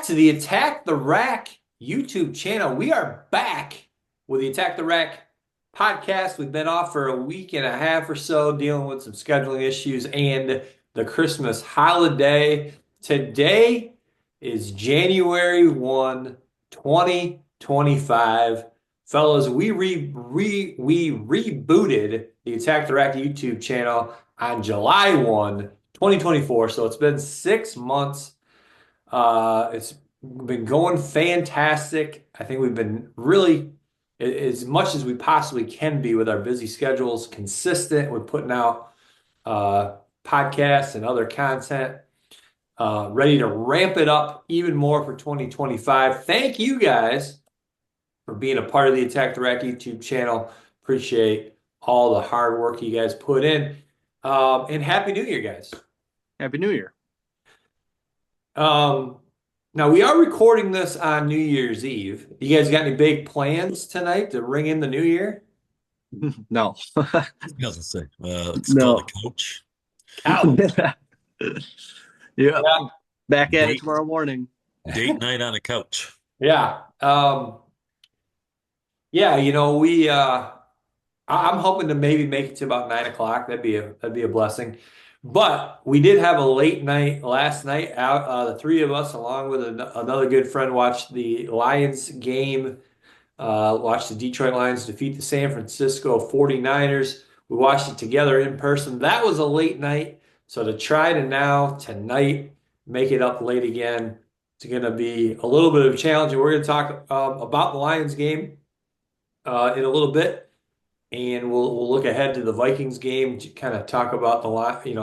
to the Attack the Rack YouTube channel. We are back with the Attack the Rack podcast. We've been off for a week and a half or so dealing with some scheduling issues and the Christmas holiday. Today is January 1, 2025. Fellas, we rebooted the Attack the Rack YouTube channel on July 1, 2024. So it's been 6 months. It's been going fantastic. I think we've been really, as much as we possibly can be with our busy schedules, consistent with putting out podcasts and other content, ready to ramp it up even more for 2025. Thank you guys for being a part of the Attack the Rack YouTube channel. Appreciate all the hard work you guys put in. And Happy New Year, guys. Happy New Year. Now we are recording this on New Year's Eve. You guys got any big plans tonight to ring in the new year? No. He doesn't say. Let's call No. the coach. Out. Yeah. Yeah. Back at it Date, tomorrow morning. date night on a couch. Yeah. Yeah, I'm hoping to maybe make it to about 9 o'clock. That'd be a blessing. But we did have a late night last night out. The three of us, along with another good friend, watched the Lions game. Watched the Detroit Lions defeat the San Francisco 49ers. We watched it together in person. That was a late night. So to try to now, tonight, make it up late again, it's going to be a little bit of a challenge. And we're going to talk about the Lions game in a little bit. And we'll look ahead to the Vikings game to kind of talk about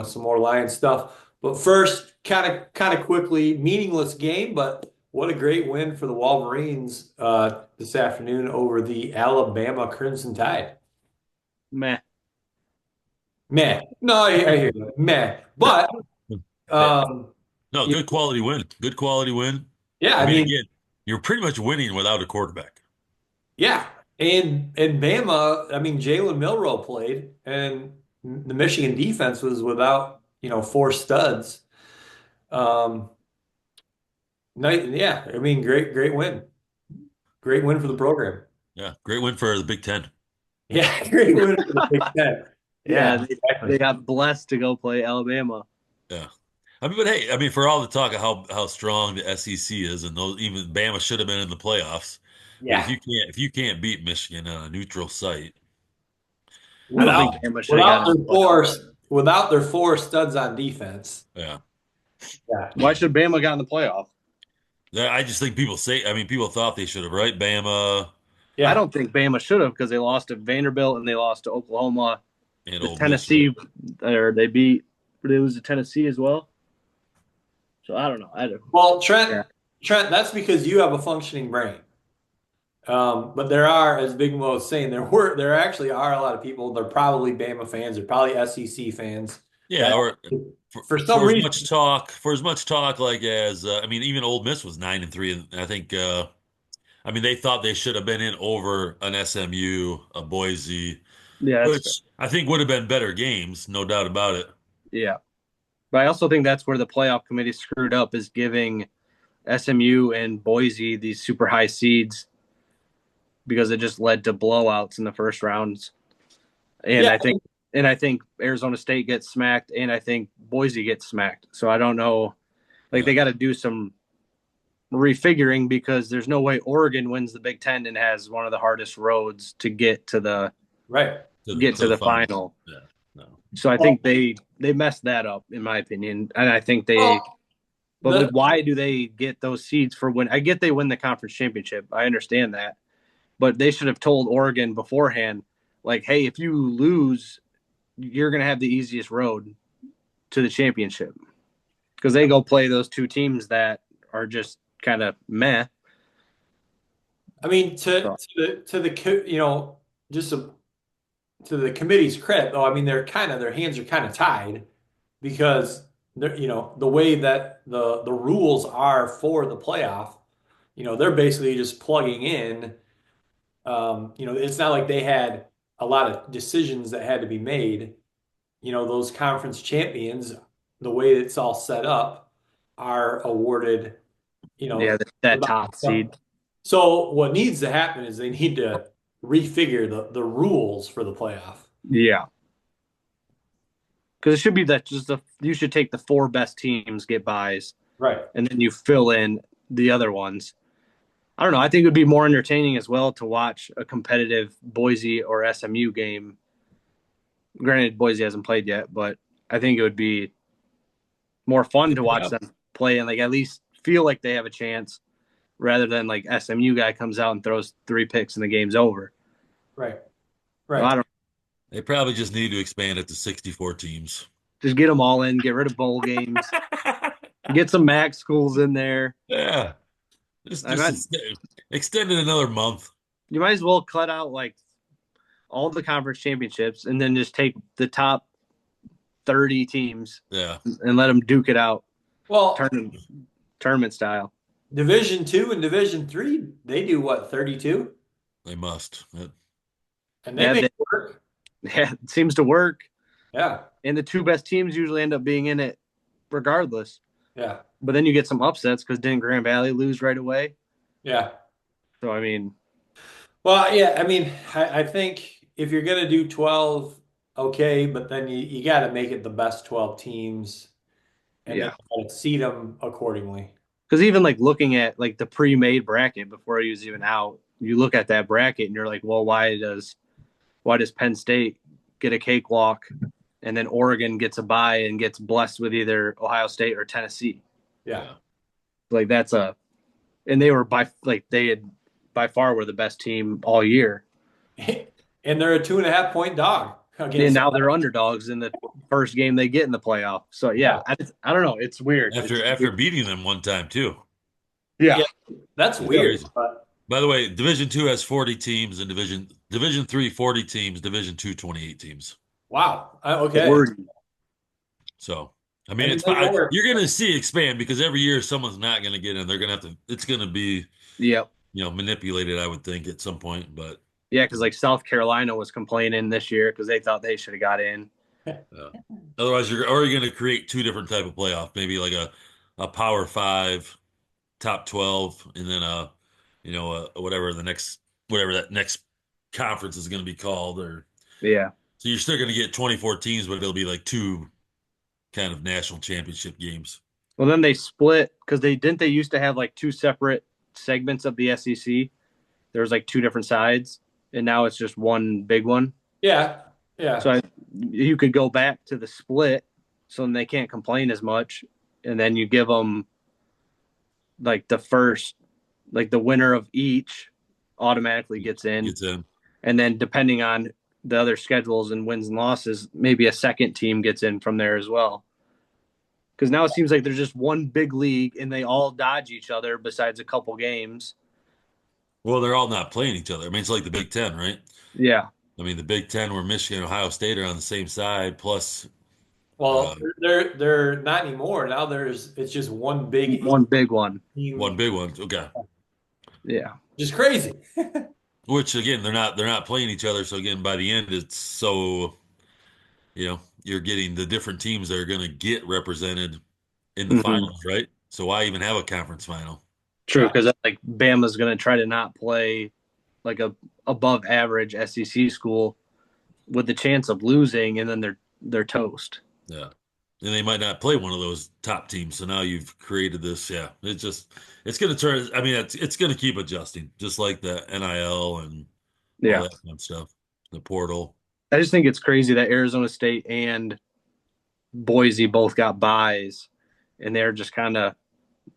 some more Lions stuff. But first, kind of quickly, meaningless game, but what a great win for the Wolverines this afternoon over the Alabama Crimson Tide. Meh. Meh. No, I hear you. Meh. But No, good quality win. Good quality win. yeah, I mean, again, you're pretty much winning without a quarterback. yeah. And Bama, I mean, Jalen Milroe played, and the Michigan defense was without, four studs. Um, yeah, I mean, great win. Great win for the program. Yeah, great win for the Big Ten. Yeah, great win for the Big Ten. Yeah, Yeah, they got blessed to go play Alabama. Yeah. I mean, but hey, I mean, for all the talk of how strong the SEC is, and those even Bama should have been in the playoffs. But yeah. if you can't beat Michigan on a neutral site, I don't Without think Bama should have gotten without their four studs on defense. yeah. Yeah. Why should Bama got in the playoff? I just think people thought they should have, right? Bama Yeah. I don't think Bama should have because they lost to Vanderbilt and they lost to Oklahoma. and The Ole Miss. Tennessee, or they lose to Tennessee as well. So I don't know. Well, Trent, Yeah. That's because you have a functioning brain. But there are, as Big Mo was saying, there actually are a lot of people. They're probably Bama fans. They're probably SEC fans. Yeah, or For some reason, for as much talk like as I mean, even Ole Miss was 9-3, and I think I mean they thought they should have been in over an SMU, a Boise, Yeah, which I think would have been better games, no doubt about it. yeah. But I also think that's where the playoff committee screwed up is giving SMU and Boise these super high seeds because it just led to blowouts in the first rounds. And Yeah. I think Arizona State gets smacked and I think Boise gets smacked. So I don't know. Like they got to do some refiguring because there's no way Oregon wins the Big Ten and has one of the hardest roads to get to the right. final. Yeah, no. So I think they messed that up, in my opinion. And I think why do they get those seeds for when? I get they win the conference championship. I understand that. But they should have told Oregon beforehand, like, hey, if you lose, you're going to have the easiest road to the championship. Because they go play those two teams that are just kind of meh. I mean, to the committee's credit, though, I mean, their hands are kind of tied because the way that the rules are for the playoff, they're basically just plugging in. It's not like they had a lot of decisions that had to be made. Those conference champions, the way it's all set up, are awarded, Yeah, that top seed. So what needs to happen is they need to refigure the rules for the playoff. Yeah. Because it should be that you should take the 4 best teams, get buys, Right. and then you fill in the other ones. I don't know. I think it would be more entertaining as well to watch a competitive Boise or SMU game. Granted, Boise hasn't played yet, but I think it would be more fun to watch them play and like at least feel like they have a chance rather than like SMU guy comes out and throws 3 picks and the game's over. Right. So Right. I don't They probably just need to expand it to 64 teams. just get them all in, get rid of bowl games, get some MAC schools in there. Yeah. Just extend it another month. You might as well cut out like all the conference championships and then just take the top 30 teams Yeah. and let them duke it out Well, tournament style. Division 2 and Division 3, they do what, 32? They must. And they make it work. Yeah, it seems to work. Yeah. And the 2 best teams usually end up being in it regardless. Yeah. But then you get some upsets because didn't Grand Valley lose right away? Yeah. So, I mean. Well, yeah, I mean, I think if you're going to do 12, okay, but then you got to make it the best 12 teams and then you gotta seed them accordingly. Because even like looking at like the pre-made bracket before he was even out, you look at that bracket and you're like, well, why does Penn State get a cakewalk and then Oregon gets a bye and gets blessed with either Ohio State or Tennessee? Yeah. Like and they were by far were the best team all year. And they're a 2.5-point dog. And now they're underdogs in the first game they get in the playoff. So yeah, I don't know. It's weird. After beating them one time too. Yeah. That's weird. But by the way, Division 2 has 40 teams and Division 3 40 teams, Division 2 28 teams. Wow. Okay. So, I mean, you're going to see expand because every year someone's not going to get in. They're going to have to it's going to be manipulated, I would think, at some point, but yeah, because like South Carolina was complaining this year because they thought they should have got in. Otherwise, you're going to create 2 different type of playoff, maybe like a Power 5, top 12, and then whatever that next conference is going to be called, or so you're still going to get 24 teams, but it'll be like 2 kind of national championship games. Well, then they split because they used to have like 2 separate segments of the SEC. There was like 2 different sides. And now it's just one big one. Yeah. Yeah. So you could go back to the split so then they can't complain as much. And then you give them like the first, like the winner of each automatically gets in. And then depending on the other schedules and wins and losses, maybe a second team gets in from there as well. Because now it seems like there's just one big league and they all dodge each other besides a couple games. Well, they're all not playing each other. I mean, it's like the Big Ten, right? Yeah. I mean, the Big Ten where Michigan and Ohio State are on the same side, plus. Well, they're not anymore. Now it's just one big one. Team. One big one. Okay. Yeah. Just crazy. Which again, they're not playing each other. So again, by the end, it's so, you're getting the different teams that are going to get represented in the finals, right? So why even have a conference final? True, because like Bama's going to try to not play like a above average SEC school with the chance of losing, and then they're toast. Yeah, and they might not play one of those top teams. So now you've created this. Yeah, it's going to turn. I mean, it's going to keep adjusting, just like the NIL and all that kind of stuff, the portal. I just think it's crazy that Arizona State and Boise both got buys, and they're just kind of.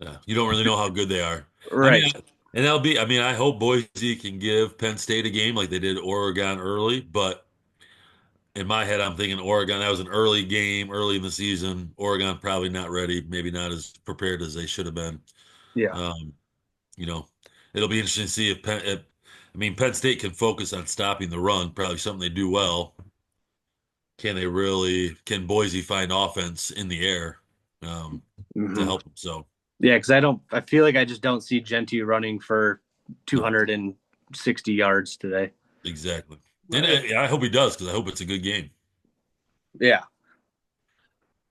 Yeah, you don't really know how good they are. Right. I hope Boise can give Penn State a game like they did Oregon early, but in my head, I'm thinking Oregon, that was an early game, early in the season. Oregon probably not ready, maybe not as prepared as they should have been. Yeah. It'll be interesting to see if Penn State can focus on stopping the run, probably something they do well. Can can Boise find offense in the air to help them? So. Yeah, because I feel like I just don't see Genty running for 260 yards today. Exactly. And I hope he does because I hope it's a good game. Yeah.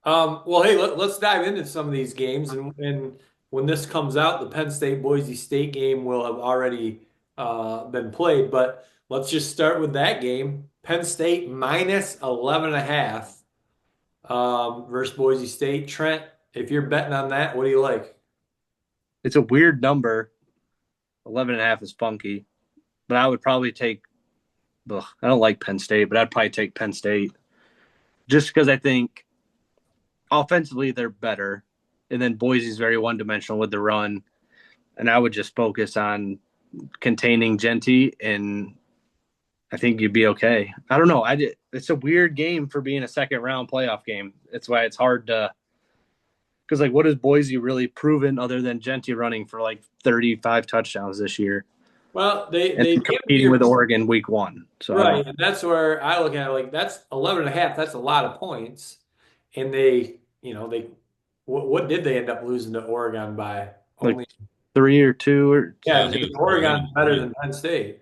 Well, hey, let's dive into some of these games, and when this comes out, the Penn State Boise State game will have already been played. But let's just start with that game. Penn State minus 11 and a half versus Boise State. Trent, if you're betting on that, what do you like? It's a weird number. 11 and a half is funky, but I would probably take. Ugh, I don't like Penn State, but I'd probably take Penn State just because I think offensively they're better, and then Boise's very one-dimensional with the run, and I would just focus on containing Genty, and I think you'd be okay. I don't know. It's a weird game for being a second-round playoff game. That's why it's hard to. Because, like, what has Boise really proven other than Genty running for, like, 35 touchdowns this year? Well, And they competing with Oregon week 1. So right, and that's where I look at it like that's 11 and a half. That's a lot of points, and they what did they end up losing to Oregon by? like Only 3 or 2 or yeah, I think it's Oregon's better than Penn State.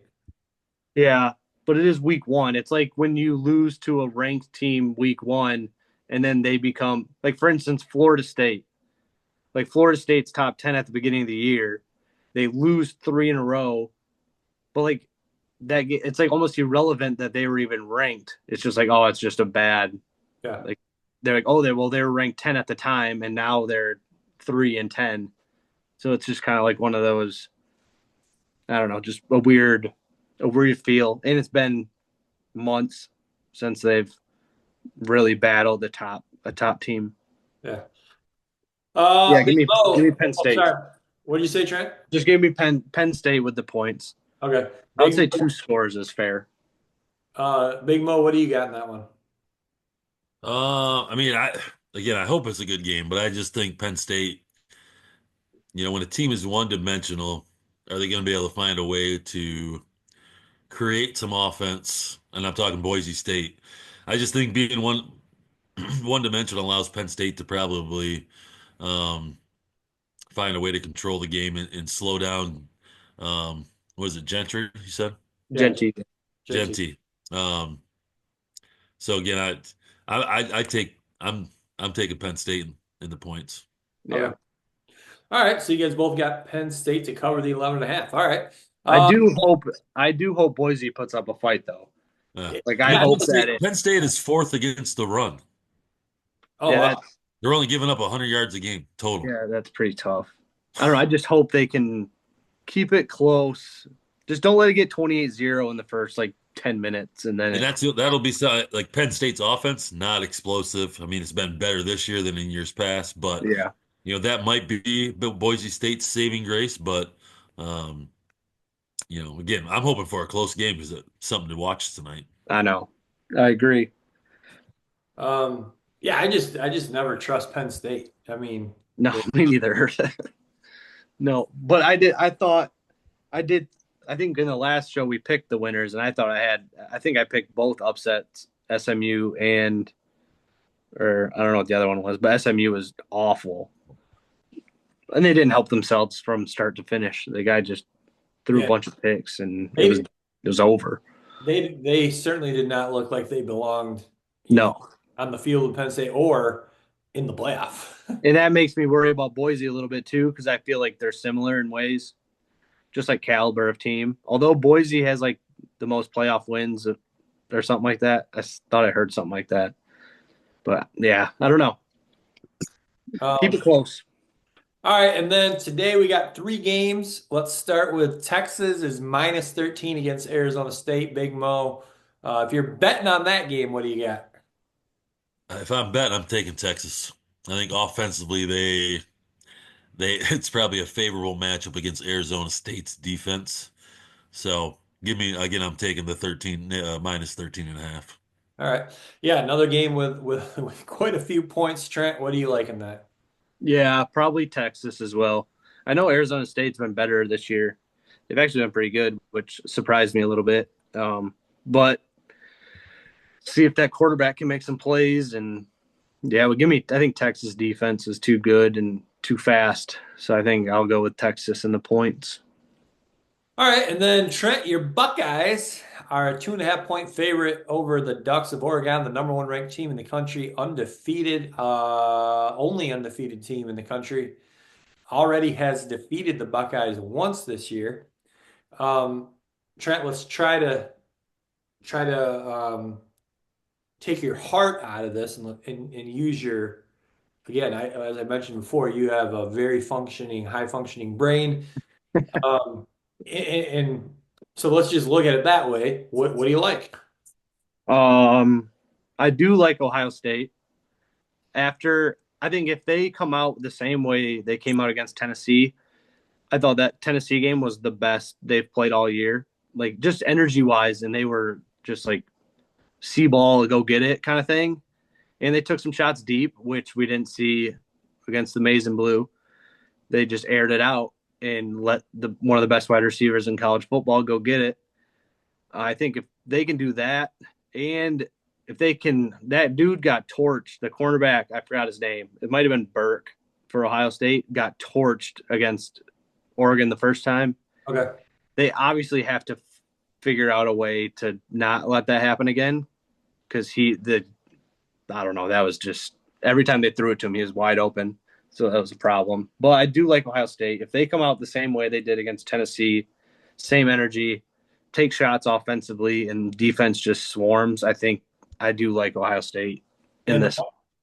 yeah, but it is week 1. It's like when you lose to a ranked team week 1 and then they become like, for instance, Florida State. Like Florida State's top 10 at the beginning of the year. They lose 3 in a row, but like that it's like almost irrelevant that they were even ranked. It's just like, oh, it's just a bad. Yeah. Like they're like, oh, they were ranked 10 at the time and now they're 3 and 10. So it's just kind of like one of those, I don't know, just a weird feel. And it's been months since they've really battled a top team. Yeah. Yeah, give me Penn Oh, State. sorry. What do you say, Trent? Just give me Penn State with the points. Okay. I would say 2 scores is fair. Big Mo, what do you got in that one? I mean, I hope it's a good game, but I just think Penn State, when a team is one-dimensional, are they going to be able to find a way to create some offense? And I'm talking Boise State. I just think being one-dimensional allows Penn State to probably um, find a way to control the game and slow down. What is it, Gentry? You said Genty. Genty. So again, I'm taking Penn State in the points. Yeah. Okay. All right. So you guys both got Penn State to cover the 11 and a half. All right. I do hope Boise puts up a fight though. Like I hope that Penn State is 4th against the run. Oh, wow. They're only giving up 100 yards a game total. Yeah, that's pretty tough. I don't know. I just hope they can keep it close. Just don't let it get 28-0 in the first 10 minutes, and then that'll be like Penn State's offense, not explosive. I mean, it's been better this year than in years past, but yeah, that might be Boise State's saving grace. But again, I'm hoping for a close game because it's something to watch tonight. I know. I agree. Yeah, I just never trust Penn State. I mean, no, me neither. No, but I did. I think in the last show we picked the winners, and I think I picked both upsets, SMU or I don't know what the other one was, but SMU was awful. And they didn't help themselves from start to finish. The guy just threw a bunch of picks, and it was over. They certainly did not look like they belonged on the field of Penn State or in the playoff. And that makes me worry about Boise a little bit too, because I feel like they're similar in ways, just like caliber of team. Although Boise has the most playoff wins or something like that. I thought I heard something like that. But yeah, I don't know. Keep it close. All right, and then today we got 3 games. Let's start with Texas is minus 13 against Arizona State. Big Mo, if you're betting on that game, what do you got? If I'm betting, I'm taking Texas. I think offensively they it's probably a favorable matchup against Arizona State's defense. So I'm taking the minus 13 and a half. All right. Yeah, another game with quite a few points. Trent, what do you like in that? Yeah, probably Texas as well. I know Arizona State's been better this year. They've actually been pretty good, which surprised me a little bit. But see if that quarterback can make some plays. And yeah, I think Texas defense is too good and too fast. So I think I'll go with Texas in the points. All right. And then Trent, your Buckeyes are a 2.5-point favorite over the Ducks of Oregon, the number 1 ranked team in the country, undefeated, only undefeated team in the country. already has defeated the Buckeyes once this year. Trent, let's try to take your heart out of this and use your again. As I mentioned before, you have a very functioning, high functioning brain. And so let's just look at it that way. What do you like? Um, I do like Ohio State. After I think if they come out the same way they came out against Tennessee, I thought that Tennessee game was the best they've played all year. Like just energy wise, and they were just like see ball, go get it kind of thing. And they took some shots deep, which we didn't see against the Maize and Blue. They just aired it out and let the one of the best wide receivers in college football go get it. I think if they can do that, and if they can, that dude got torched. The cornerback, I forgot his name. It might have been Burke for Ohio State. Got torched against Oregon the first time. Okay. They obviously have to figure out a way to not let that happen again because I don't know, that was just every time they threw it to him, he was wide open. So that was a problem. But I do like Ohio State. If they come out the same way they did against Tennessee, same energy, take shots offensively, and defense just swarms, I think I do like Ohio State in And this.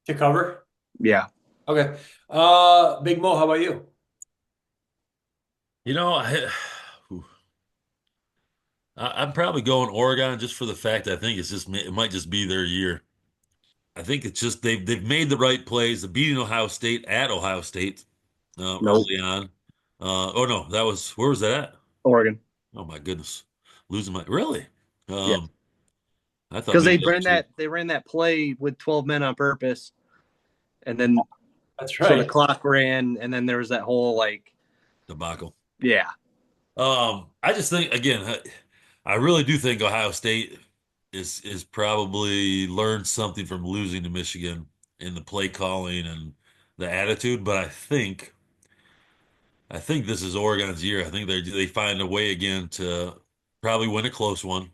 to cover? Yeah. Okay. Big Mo, how about you? You know, I'm probably going Oregon just for the fact I think it might just be their year. I think it's just they've made the right plays. The beating Ohio State at Ohio State Nope. early on. Oh no, where was that at? Oregon. Oh my goodness, losing my really. Yeah. Um, I thought Because maybe that was they ran that play with 12 men on purpose, and then That's so the right. clock ran, and then there was that whole like, debacle. yeah, I just think again, I really do think Ohio State is probably learned something from losing to Michigan in the play calling and the attitude, but I think this is Oregon's year. I think they find a way again to probably win a close one,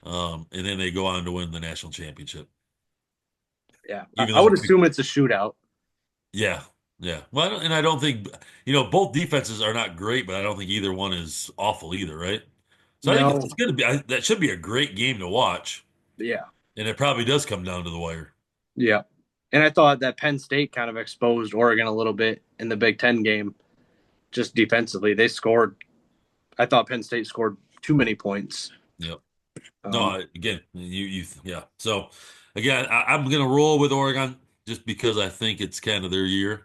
and then they go on to win the national championship. yeah. Even I though, would assume it's a shootout. yeah, yeah. Well, and I don't think both defenses are not great, but I don't think either one is awful either, right? So I think No. it's going to be that should be a great game to watch, Yeah. and it probably does come down to the wire. Yeah. And I thought that Penn State kind of exposed Oregon a little bit in the Big Ten game, just defensively. They scored. I thought Penn State scored too many points. Yep. No, Um, again, yeah. So again, I'm going to roll with Oregon just because I think it's kind of their year.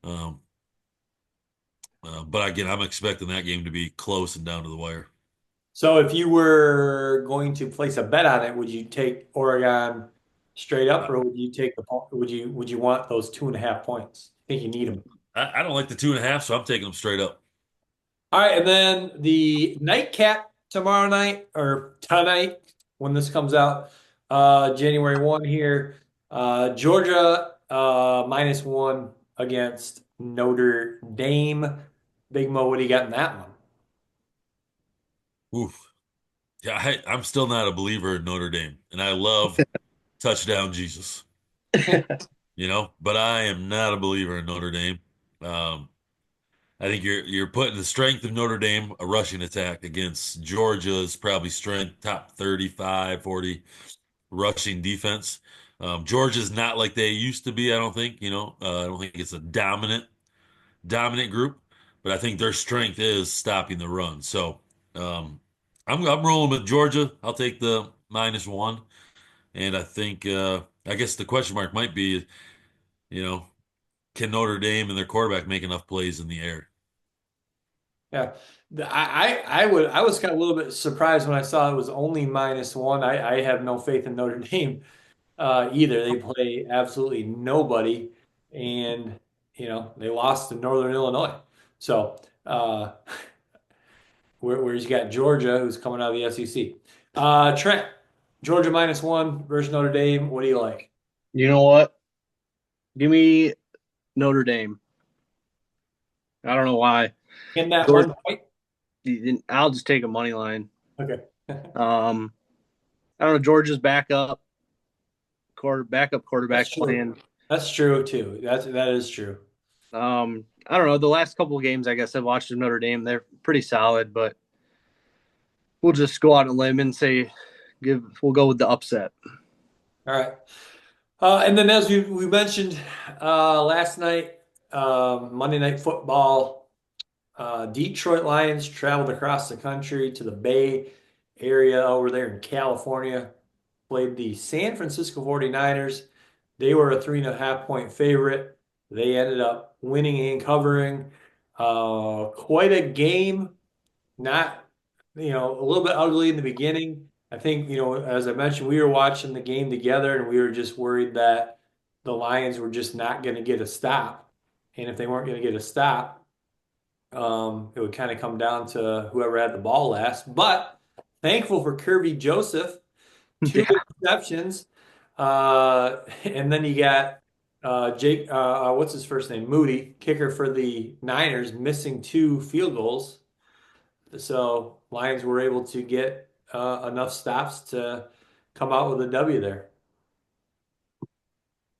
Um, but again, I'm expecting that game to be close and down to the wire. So if you were going to place a bet on it, would you take Oregon straight up, Uh, or would you take would you want those 2.5 points? I think you need them. I don't like the 2.5, so I'm taking them straight up. All right, and then the nightcap tomorrow night or tonight when this comes out, January 1 here, Georgia -1 against Notre Dame. Big Mo, what do you got in that one? Oof. Yeah, I'm still not a believer in Notre Dame, and I love touchdown Jesus, but I am not a believer in Notre Dame. Um, I think you're putting the strength of Notre Dame, a rushing attack against Georgia's probably strength, top 35, 40 rushing defense. Georgia's not like they used to be, I don't think, I don't think it's a dominant group, but I think their strength is stopping the run. So, um, I'm rolling with Georgia. I'll take the -1. And I think, I guess the question mark might be, you know, can Notre Dame and their quarterback make enough plays in the air? Yeah, I was kind of a little bit surprised when I saw it was only -1. I have no faith in Notre Dame either. They play absolutely nobody, and they lost to Northern Illinois. So whereas you got Georgia, who's coming out of the SEC. Trent, Georgia -1 versus Notre Dame. What do you like? you know what? Give me Notre Dame. I don't know why. In that Georgia, 1 point? I'll just take a money line. Okay. Um, I don't know. Georgia's backup quarterback That's true. playing. That's true too. That is true. I don't know. The last couple of games, I guess I've watched of Notre Dame. They're pretty solid, but we'll just go out on a limb and say we'll go with the upset. All right. And then as we mentioned last night, Monday Night Football, Detroit Lions traveled across the country to the Bay Area over there in California, played the San Francisco 49ers. They were a 3.5 point favorite. They ended up winning and covering. Quite a game. Not, a little bit ugly in the beginning. I think, as I mentioned, we were watching the game together and we were just worried that the Lions were just not going to get a stop. And if they weren't going to get a stop, it would kind of come down to whoever had the ball last. But thankful for Kirby Joseph, two Yeah. interceptions. And then you got Jake, what's his first name? Moody, kicker for the Niners, missing 2 field goals. So Lions were able to get enough stops to come out with a W there.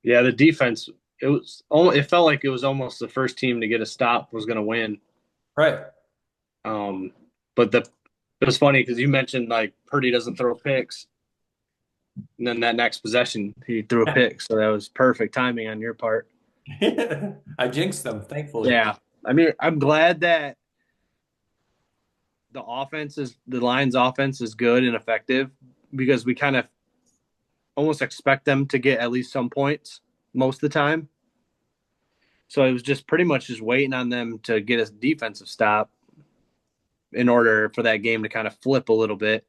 Yeah, the defense. It felt like it was almost the first team to get a stop was going to win. Right. Um, but it was funny because you mentioned like Purdy doesn't throw picks, and then that next possession he threw a pick, so that was perfect timing on your part. I jinxed them, thankfully. Yeah, I mean, I'm glad that the Lions' offense is good and effective because we kind of almost expect them to get at least some points most of the time. So it was just pretty much just waiting on them to get a defensive stop in order for that game to kind of flip a little bit.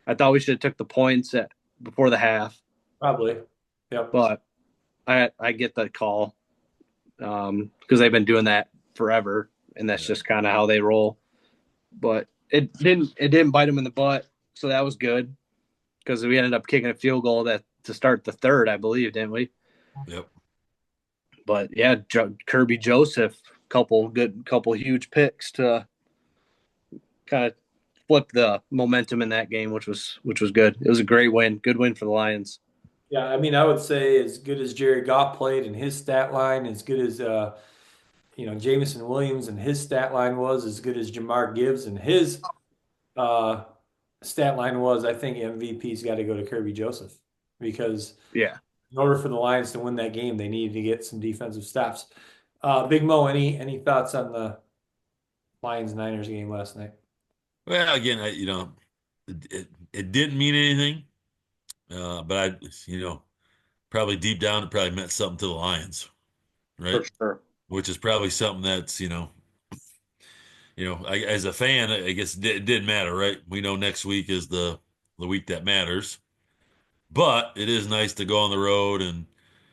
I thought we should have took the points before the half, Probably. Yep. but I get that call because they've been doing that forever, and that's just kind of how they roll. But it didn't bite them in the butt, so that was good because we ended up kicking a field goal to start the third, I believe, didn't we? Yep. But yeah, Kirby Joseph, couple huge picks to kind of flip the momentum in that game, which was good. It was a great win, good win for the Lions. Yeah, I mean, I would say as good as Jerry Goff played and his stat line, as good as Jameson Williams and his stat line was, as good as Jamar Gibbs and his uh, stat line was, I think MVP's got to go to Kirby Joseph because Yeah, in order for the Lions to win that game, they needed to get some defensive stops. Big Mo, any thoughts on the Lions Niners game last night? Well, again, it didn't mean anything, but probably deep down, it probably meant something to the Lions, for right? sure. Which is probably something that's, as a fan, I guess it didn't matter, right? We know next week is the week that matters, but it is nice to go on the road and,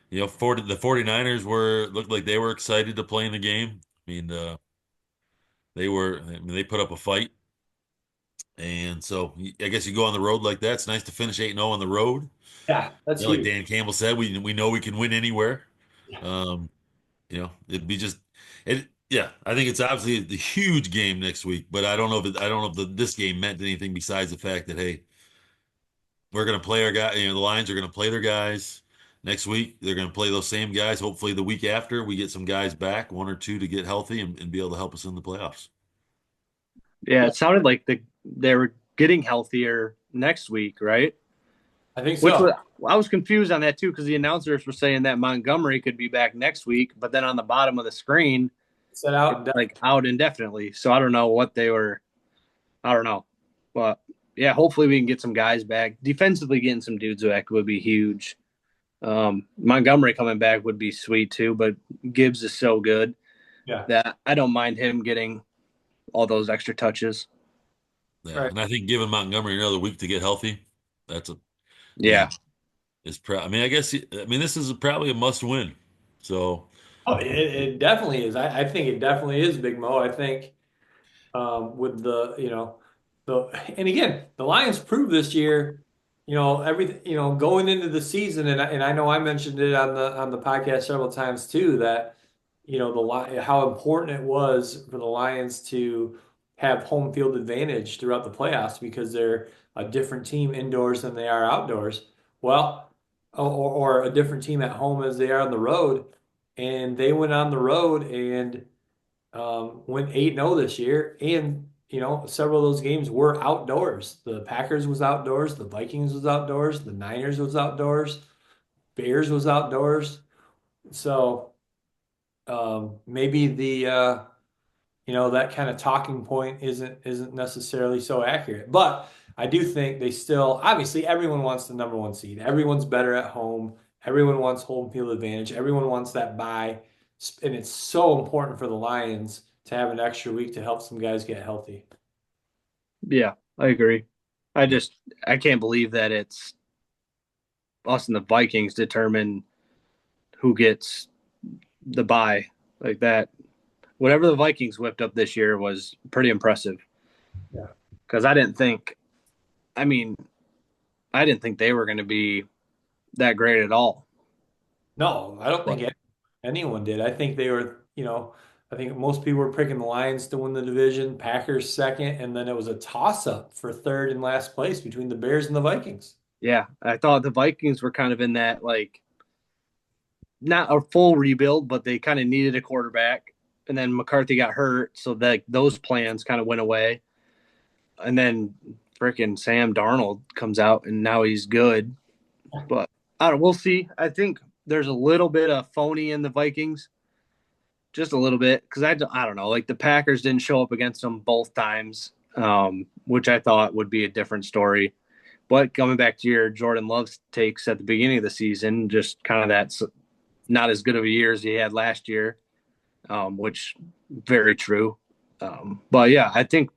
the 49ers looked like they were excited to play in the game. I mean, they put up a fight. And so I guess you go on the road like that. It's nice to finish 8-0 on the road. Yeah, that's Like huge. Dan Campbell said, we know we can win anywhere. Um, it'd be just it. Yeah, I think it's obviously a huge game next week, but I don't know if this game meant anything besides the fact that hey, we're gonna play our guy. The Lions are gonna play their guys next week. They're gonna play those same guys. Hopefully, the week after we get some guys back, one or two to get healthy and be able to help us in the playoffs. Yeah, it sounded like they were getting healthier next week, right? I think Which so. I was confused on that too because the announcers were saying that Montgomery could be back next week, but then on the bottom of the screen, Set out. it's like out indefinitely. So I don't know what they were. I don't know, but yeah, hopefully we can get some guys back. Defensively, getting some dudes back would be huge. Montgomery coming back would be sweet too, but Gibbs is so good Yeah. that I don't mind him getting all those extra touches. Yeah, Right. and I think giving Montgomery another week to get healthy, that's a Yeah, I mean, this is probably a must win. So, Oh, it definitely is. I think it definitely is, Big Mo. I think with and again, the Lions proved this year, everything, going into the season, and I know I mentioned it on the podcast several times too, that how important it was for the Lions to have home field advantage throughout the playoffs because they're a different team indoors than they are outdoors. Well, or a different team at home as they are on the road, and they went on the road and went 8-0 this year, and several of those games were outdoors. The Packers was outdoors, the Vikings was outdoors, the Niners was outdoors, Bears was outdoors. So maybe that kind of talking point isn't necessarily so accurate. But I do think they still, obviously everyone wants the number one seed. Everyone's better at home. Everyone wants home field advantage. Everyone wants that bye. And it's so important for the Lions to have an extra week to help some guys get healthy. Yeah, I agree. I can't believe that it's us and the Vikings determine who gets the bye like that. Whatever the Vikings whipped up this year was pretty impressive. Yeah. Because I mean, I didn't think they were going to be that great at all. No, I don't think anyone did. I think they were, I think most people were picking the Lions to win the division, Packers second, and then it was a toss-up for third and last place between the Bears and the Vikings. Yeah, I thought the Vikings were kind of in that, like, not a full rebuild, but they kind of needed a quarterback. And then McCarthy got hurt, so that those plans kind of went away. And then freaking Sam Darnold comes out, and now he's good. But I don't. We'll see. I think there's a little bit of phony in the Vikings, just a little bit, because I don't know. Like the Packers didn't show up against them both times, which I thought would be a different story. But coming back to your Jordan Love takes at the beginning of the season, just kind of that's not as good of a year as he had last year, which very true. But yeah, I think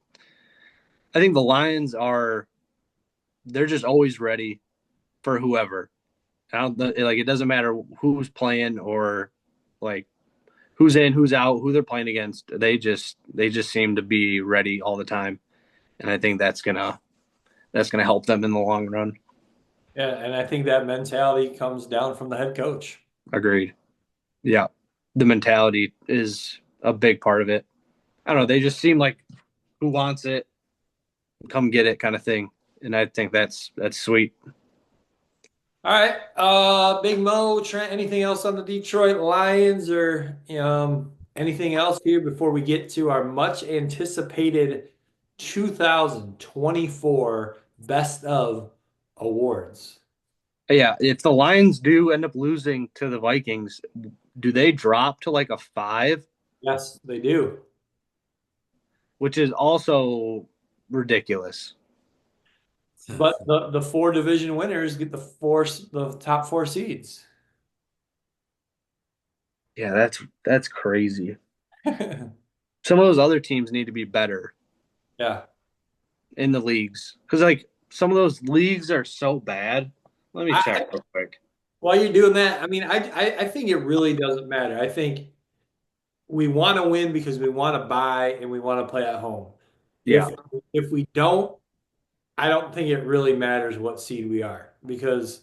the Lions they're just always ready for whoever. Like it doesn't matter who's playing or like who's in, who's out, who they're playing against. They just seem to be ready all the time, and I think that's gonna help them in the long run. Yeah, and I think that mentality comes down from the head coach. Agreed. Yeah, the mentality is a big part of it. I don't know. They just seem like who wants it, come get it kind of thing, and I think that's sweet. All right, Big Mo, Trent, anything else on the Detroit Lions or anything else here before we get to our much anticipated 2024 Best of Awards? Yeah, if the Lions do end up losing to the Vikings, do they drop to like a 5, Yes, they do. which is also ridiculous? But the four division winners get the top four seeds. Yeah, that's crazy. Some of those other teams need to be better Yeah. in the leagues because like some of those leagues are so bad. Let me check real quick. While you're doing that, I mean, I think it really doesn't matter. I think we want to win because we want to buy and we want to play at home. Yeah, If we don't, I don't think it really matters what seed we are because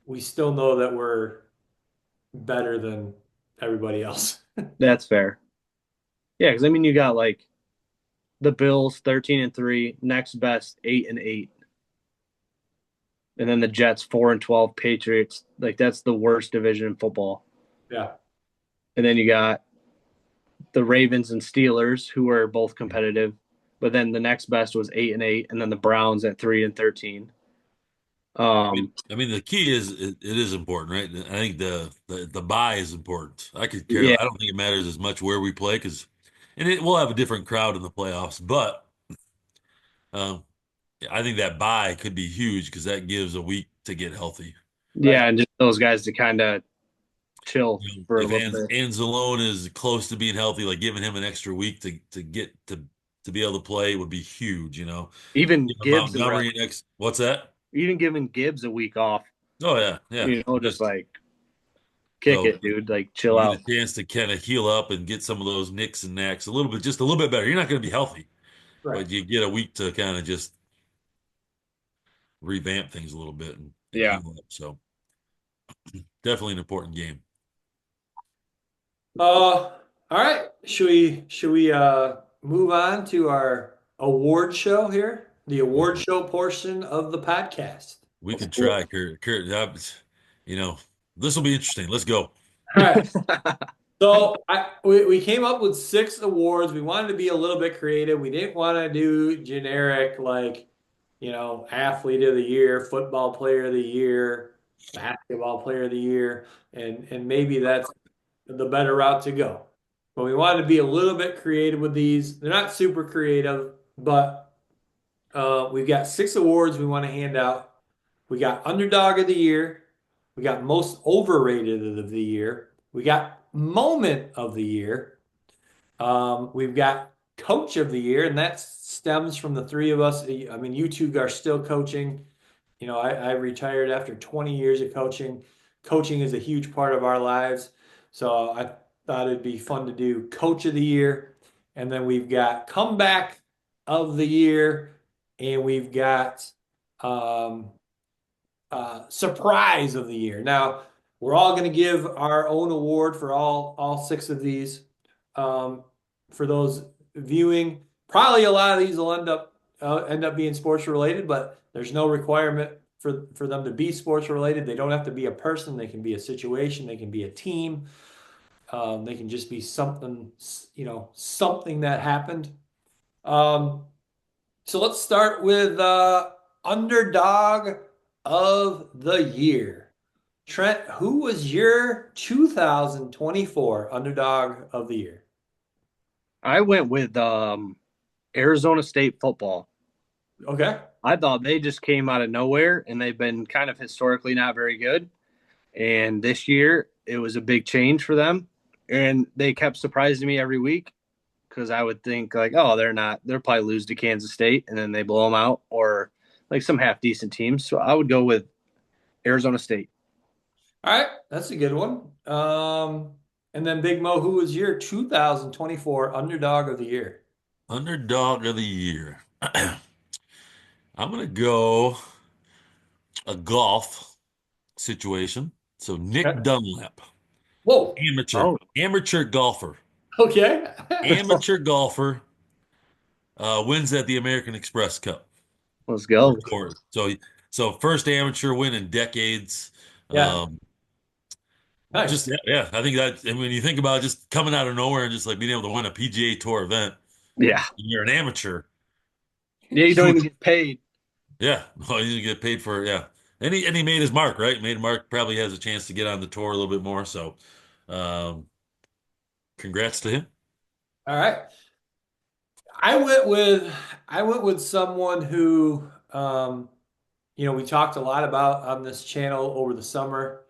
we still know that we're better than everybody else. that's fair. Yeah, because I mean you got like the Bills 13-3, next best 8-8, and then the Jets 4-12, Patriots like that's the worst division in football. Yeah. And then you got the Ravens and Steelers, who are both competitive, but then the next best was 8-8, and then the Browns at 3-13. I mean, the key is it is important, right? I think the buy is important. I could care. Yeah, I don't think it matters as much where we play because, and it will have a different crowd in the playoffs. But um, I think that buy could be huge because that gives a week to get healthy. yeah, and just those guys to kind of chill You know, for a if little bit. Anzalone is close to being healthy, like giving him an extra week to get to be able to play would be huge. Even Gibbs and Montgomery next. What's that? even giving Gibbs a week off, Oh yeah, yeah. just like kick So it, dude. Like chill you out. get a chance to kind of heal up and get some of those nicks and knacks a little bit, just a little bit better. You're not going to be healthy, Right. but you get a week to kind of just revamp things a little bit and Yeah. heal up. So definitely an important game. All right. Should we move on to our award show here? The award show portion of the podcast. We could try, Kurt. Kurt, this will be interesting. Let's go. All right. So we came up with 6 awards. We wanted to be a little bit creative. We didn't want to do generic like, athlete of the year, football player of the year, basketball player of the year, and maybe that's the better route to go. But we wanted to be a little bit creative with these. They're not super creative, but we've got 6 awards we want to hand out. We got underdog of the year. We got most overrated of the year. We got moment of the year. We've got coach of the year, and that stems from the three of us. I mean, you two are still coaching. I retired after 20 years of coaching. Coaching is a huge part of our lives. So I thought it'd be fun to do coach of the year. And then we've got comeback of the year, and we've got um, surprise of the year. Now, we're all going to give our own award for all 6 of these. For those viewing, probably a lot of these will end up being sports related, but there's no requirement for them to be sports related. They don't have to be a person. They can be a situation. They can be a team. They can just be something, something that happened. Um, so let's start with underdog of the year. Trent, who was your 2024 underdog of the year? I went with Arizona State football. Okay. I thought they just came out of nowhere, and they've been kind of historically not very good. And this year, it was a big change for them, and they kept surprising me every week because I would think like, oh, they'll probably lose to Kansas State, and then they blow them out, or like some half decent teams. So I would go with Arizona State. All right, that's a good one. And then Big Mo, who was your 2024 underdog of the year? Underdog of the year. I'm gonna go a golf situation. So Nick Okay. Dunlap, Whoa. Oh, amateur golfer, Okay. amateur golfer, wins at the American Express Cup. let's go. So first amateur win in decades. Yeah. Um, just Nice. yeah, I think that, and when you think about it, just coming out of nowhere and just like being able to win a PGA Tour event, Yeah. you're an amateur. Yeah, you don't even get paid. Yeah, well, you get paid for, yeah. And he made his mark, right? Made mark, probably has a chance to get on the tour a little bit more. So, um, congrats to him. All right. I went with I went with someone who we talked a lot about on this channel over the summer.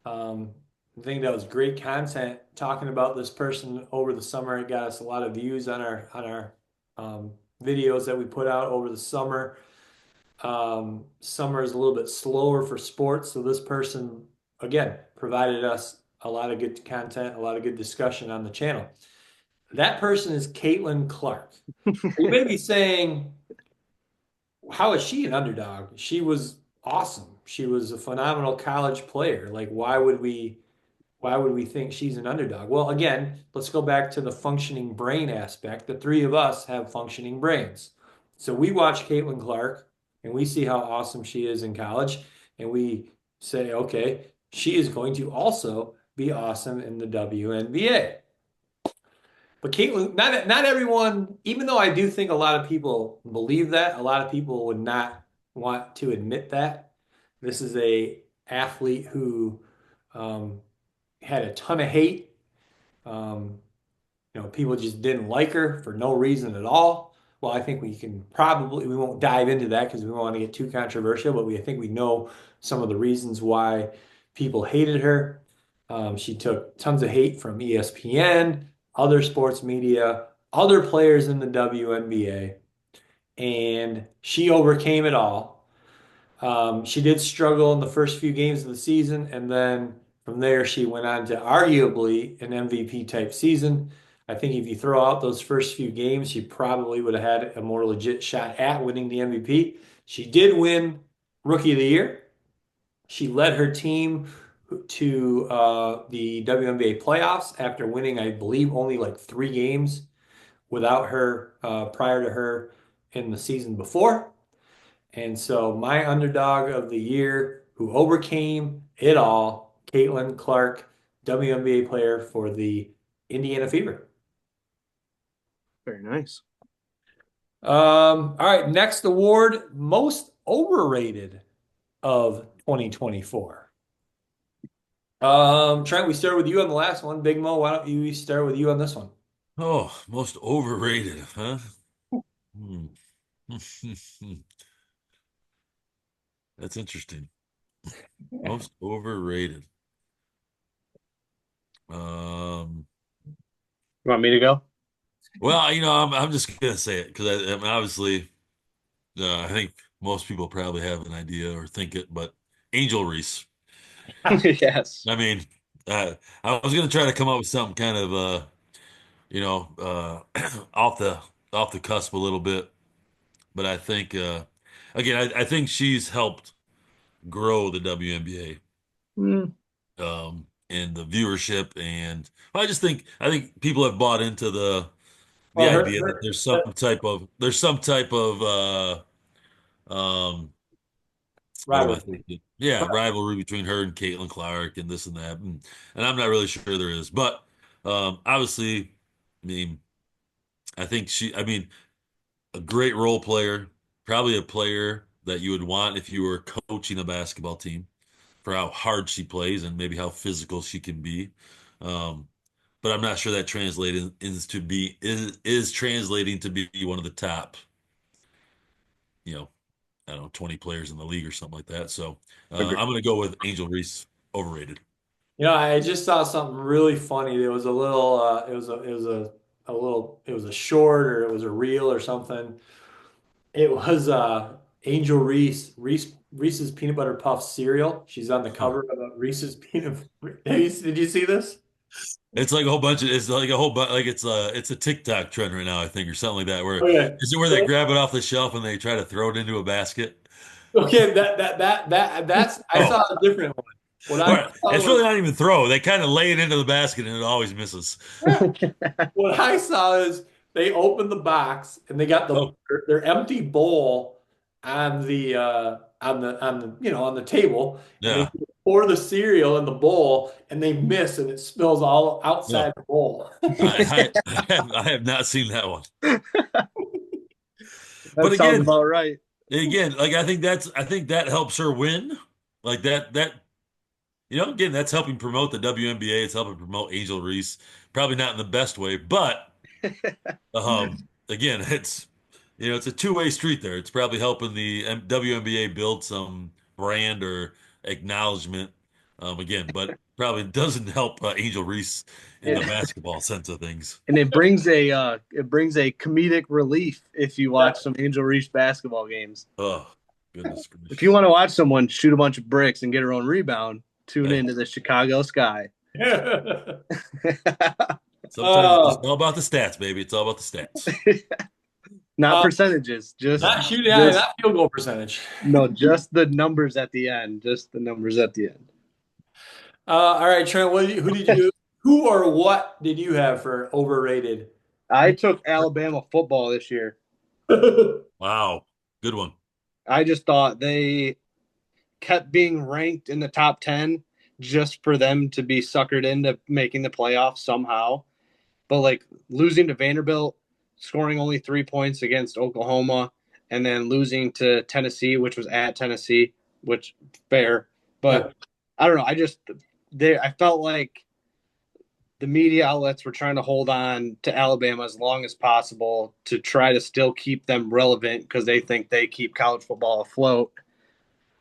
Um, I think that was great content talking about this person over the summer. It got us a lot of views on our videos that we put out over the summer. Summer is a little bit slower for sports, so this person again provided us a lot of good content, a lot of good discussion on the channel. That person is Caitlin Clark. You may be saying, how is she an underdog? She was awesome. She was a phenomenal college player. Like, why would we think she's an underdog? Well, again, let's go back to the functioning brain aspect. The three of us have functioning brains. So we watch Caitlin Clark and we see how awesome she is in college, and we say, okay, she is going to also be awesome in the WNBA. But Caitlin, not everyone, even though I do think a lot of people believe that, a lot of people would not want to admit that. This is a athlete who um, had a ton of hate. Um, people just didn't like her for no reason at all. Well, I think we won't dive into that because we don't want to get too controversial, but I think we know some of the reasons why people hated her. She took tons of hate from ESPN, other sports media, other players in the WNBA, and she overcame it all. She did struggle in the first few games of the season, and then from there, she went on to arguably an MVP type season. I think if you throw out those first few games, she probably would have had a more legit shot at winning the MVP. She did win Rookie of the Year. She led her team to the WNBA playoffs after winning, I believe, only like 3 games without her prior to her in the season before. And so my underdog of the year who overcame it all, Caitlin Clark, WNBA player for the Indiana Fever. Very nice. All right, next award, most overrated of 2024. Trent, we started with you on the last one. Big Mo, why don't you start with you on this one? Oh, most overrated, huh? Hmm. That's interesting. Most overrated. Um, You want me to go? well, I'm just gonna say it because I mean, obviously, I think most people probably have an idea or think it, but Angel Reese. Yes. I mean, I was gonna try to come up with something kind of, off the cusp a little bit, but I think, again, I think she's helped grow the Mm. WNBA, and the viewership, and I think people have bought into the Well, idea that there's some type of what am I rivalry. thinking? Yeah, rivalry between her and Caitlin Clark and this and that, and I'm not really sure there is, but obviously, I mean, I mean, a great role player, probably a player that you would want if you were coaching a basketball team for how hard she plays and maybe how physical she can be. Um, but I'm not sure that translating is translating to be one of the top, you know, I don't know, 20 players in the league or something like that. So Agree. I'm going to go with Angel Reese, overrated. I just saw something really funny. There was a little, it was a short or it was a reel or something. It was Angel Reese's peanut butter puff cereal. She's on the Huh. cover of a Reese's peanut. Did you see this? It's like a whole bunch, like it's a TikTok trend right now, I think, or something like that. Where Okay. is it where they grab it off the shelf and they try to throw it into a basket? Okay, that's I Oh, saw a different one. What all I right. saw It's really was not even throw. They kind of lay it into the basket and it always misses. what I saw is they opened the box and they got Oh, their empty bowl on the on the table and they yeah. pour the cereal in the bowl and they miss and it spills all No, outside the bowl. I have not seen that one. That But sounds again, about right. like I think that helps her win. Like again, that's helping promote the WNBA. It's helping promote Angel Reese. Probably not in the best way, but again, it's a two-way street there. It's probably helping the WNBA build some brand or acknowledgement. Again, but probably doesn't help Angel Reese in the Yeah. basketball sense of things. And it brings a comedic relief if you watch some Angel Reese basketball games. Oh, goodness If you gracious. want to watch someone shoot a bunch of bricks and get her own rebound, tune Hey, into the Chicago Sky. sometimes it's just Uh, all about the stats, baby. It's all about the stats. Not uh, percentages, not shooting, just not field goal percentage. no, just the numbers at the end. Just the numbers at the end. All right, Trent, who or what did you have for overrated? I took Alabama football this year. Wow, good one. I just thought they kept being ranked in the top 10 just for them to be suckered into making the playoffs somehow. But like losing to Vanderbilt, scoring only 3 points against Oklahoma, and then losing to Tennessee, which was at Tennessee, which fair. Yeah. But I don't know. I felt like the media outlets were trying to hold on to Alabama as long as possible to try to still keep them relevant because they think they keep college football afloat.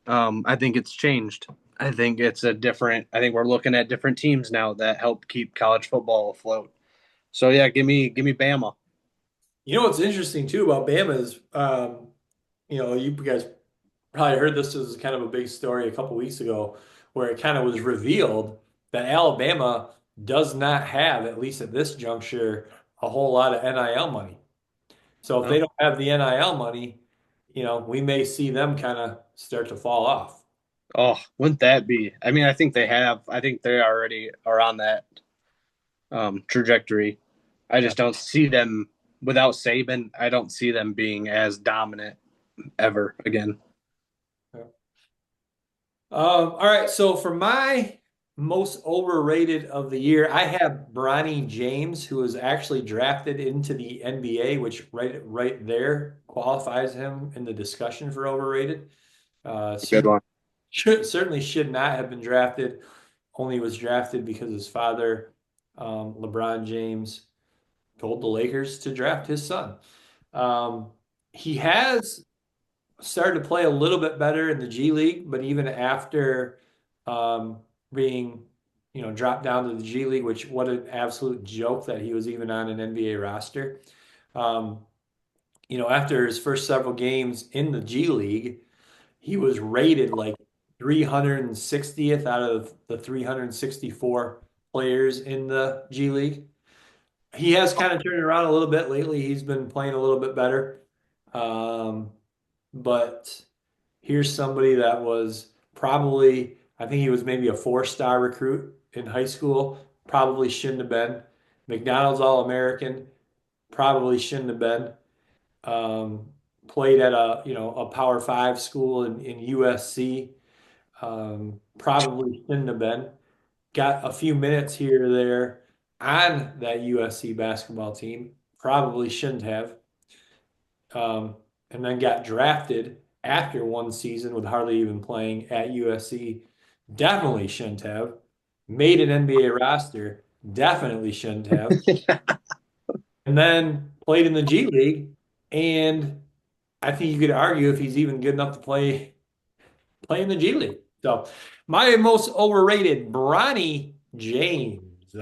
I think it's changed. I think I think we're looking at different teams now that help keep college football afloat. So yeah, give me Bama. You know what's interesting too about Bama is, you guys probably heard this as kind of a big story a couple weeks ago, where it kind of was revealed that Alabama does not have, at least at this juncture, a whole lot of NIL money. So if they Oh, don't have the NIL money, we may see them kind of start to fall off. oh, wouldn't that be? I mean, I think they have. I think they already are on that trajectory. I Yeah. just don't see them without Saban. I don't see them being as dominant ever again. Yeah. All right. So for my most overrated of the year, I have Bronny James, who was actually drafted into the NBA, which right there qualifies him in the discussion for overrated. Good one. Certainly should not have been drafted. Only was drafted because his father, LeBron James, told the Lakers to draft his son. He has started to play a little bit better in the G League, but even after being, dropped down to the G League, which what an absolute joke that he was even on an NBA roster. Um, after his first several games in the G League, he was rated like 360th out of the 364 players in the G League. He has kind of turned around a little bit lately. He's been playing a little bit better. But here's somebody that was probably, I think he was maybe a 4-star recruit in high school, probably shouldn't have been. McDonald's All-American, probably shouldn't have been. Played at a Power 5 school in USC, probably shouldn't have been. Got a few minutes here or there on that USC basketball team, probably shouldn't have. And then got drafted after one season with hardly even playing at USC. Definitely shouldn't have. Made an NBA roster. Definitely shouldn't have. And then played in the G League. And I think you could argue if he's even good enough to play in the G League. So my most overrated, Bronny James.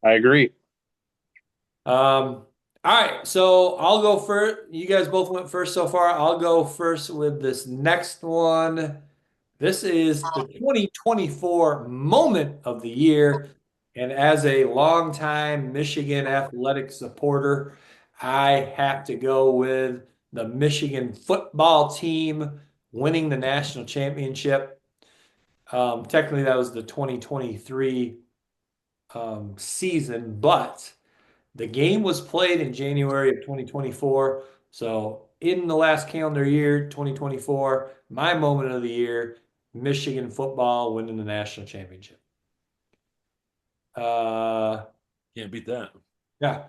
I agree. All right, so I'll go first. You guys both went first so far. I'll go first with this next one. This is the 2024 moment of the year. And as a longtime Michigan athletic supporter, I have to go with the Michigan football team winning the national championship. Technically, that was the 2023 season, but the game was played in January of 2024. So in the last calendar year, 2024, my moment of the year, Michigan football winning the national championship. Can't beat that. Yeah.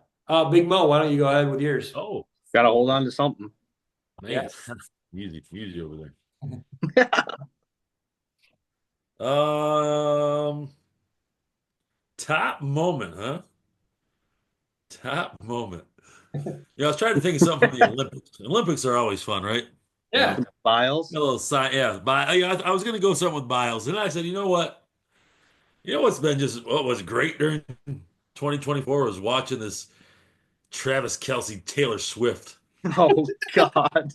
Big Mo, why don't you go ahead with yours? Oh, Got to hold on to something. man. Yes. Easy over there. Top moment, huh? Top moment. Yeah, I was trying to think of something from the Olympics. Olympics are always fun, right? Yeah. Biles. A little sign, yeah. I was going to go something with Biles, and I said, you know what? You know what's been just what was great during 2024 was watching this Travis Kelce Taylor Swift. Oh God!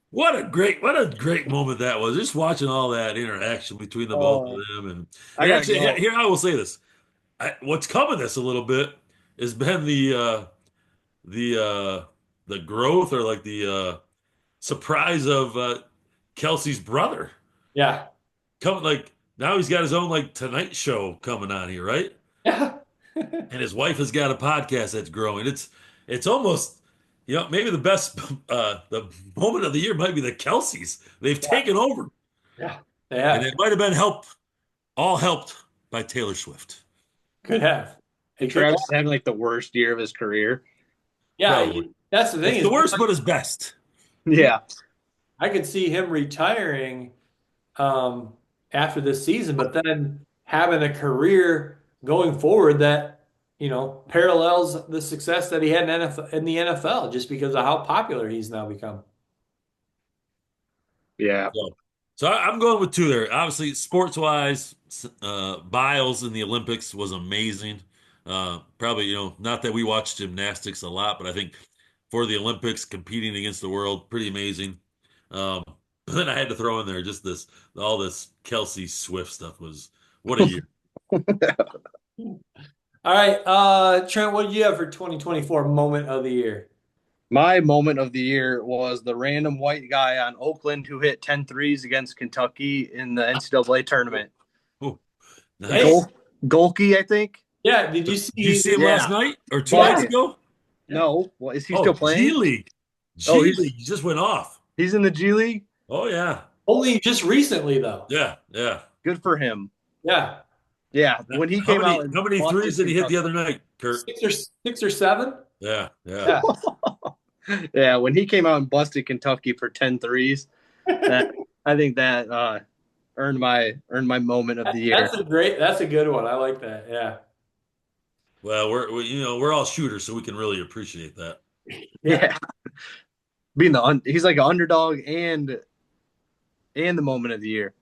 What a great moment that was. Just watching all that interaction between the both of them, and actually, here I will say this: what's come of this a little bit has been the growth or like the surprise of Kelsey's brother. Yeah. Coming like now he's got his own like Tonight Show coming on here, right? Yeah. And his wife has got a podcast that's growing. It's almost maybe the best the moment of the year might be the Kelseys. They've taken over. Yeah. And it might have been all helped by Taylor Swift. Could have. And Travis is having like the worst year of his career. Yeah, Probably. that's the thing. It's the worst, but his best. Yeah. I could see him retiring after this season, but then having a career going forward that parallels the success that he had in the NFL just because of how popular he's now become. Yeah. So I'm going with two there. Obviously, sports-wise, Biles in the Olympics was amazing. Probably, not that we watch gymnastics a lot, but I think for the Olympics, competing against the world, pretty amazing. But then I had to throw in there just all this Kelsey Swift stuff was what a year. All right, Trent, what did you have for 2024 moment of the year? My moment of the year was the random white guy on Oakland who hit 10 threes against Kentucky in the NCAA tournament. Oh, nice. Golke, I think. Yeah, did you see? Did you see him last night or 2 nights ago? No. Well, is he still playing? G League. G League. He just went off. He's in the G League? Oh, yeah. Only just recently, though. Yeah, yeah. Good for him. Yeah, Yeah, when he How came out many and how many threes busted did he hit the Kentucky. other night, Kurt? six or seven. Yeah, yeah. Yeah. Yeah, when he came out and busted Kentucky for 10 threes, that I think that earned my moment of the year. That's a good one. I like that. Yeah. Well, we're all shooters, so we can really appreciate that. Yeah. Yeah, being he's like an underdog and the moment of the year.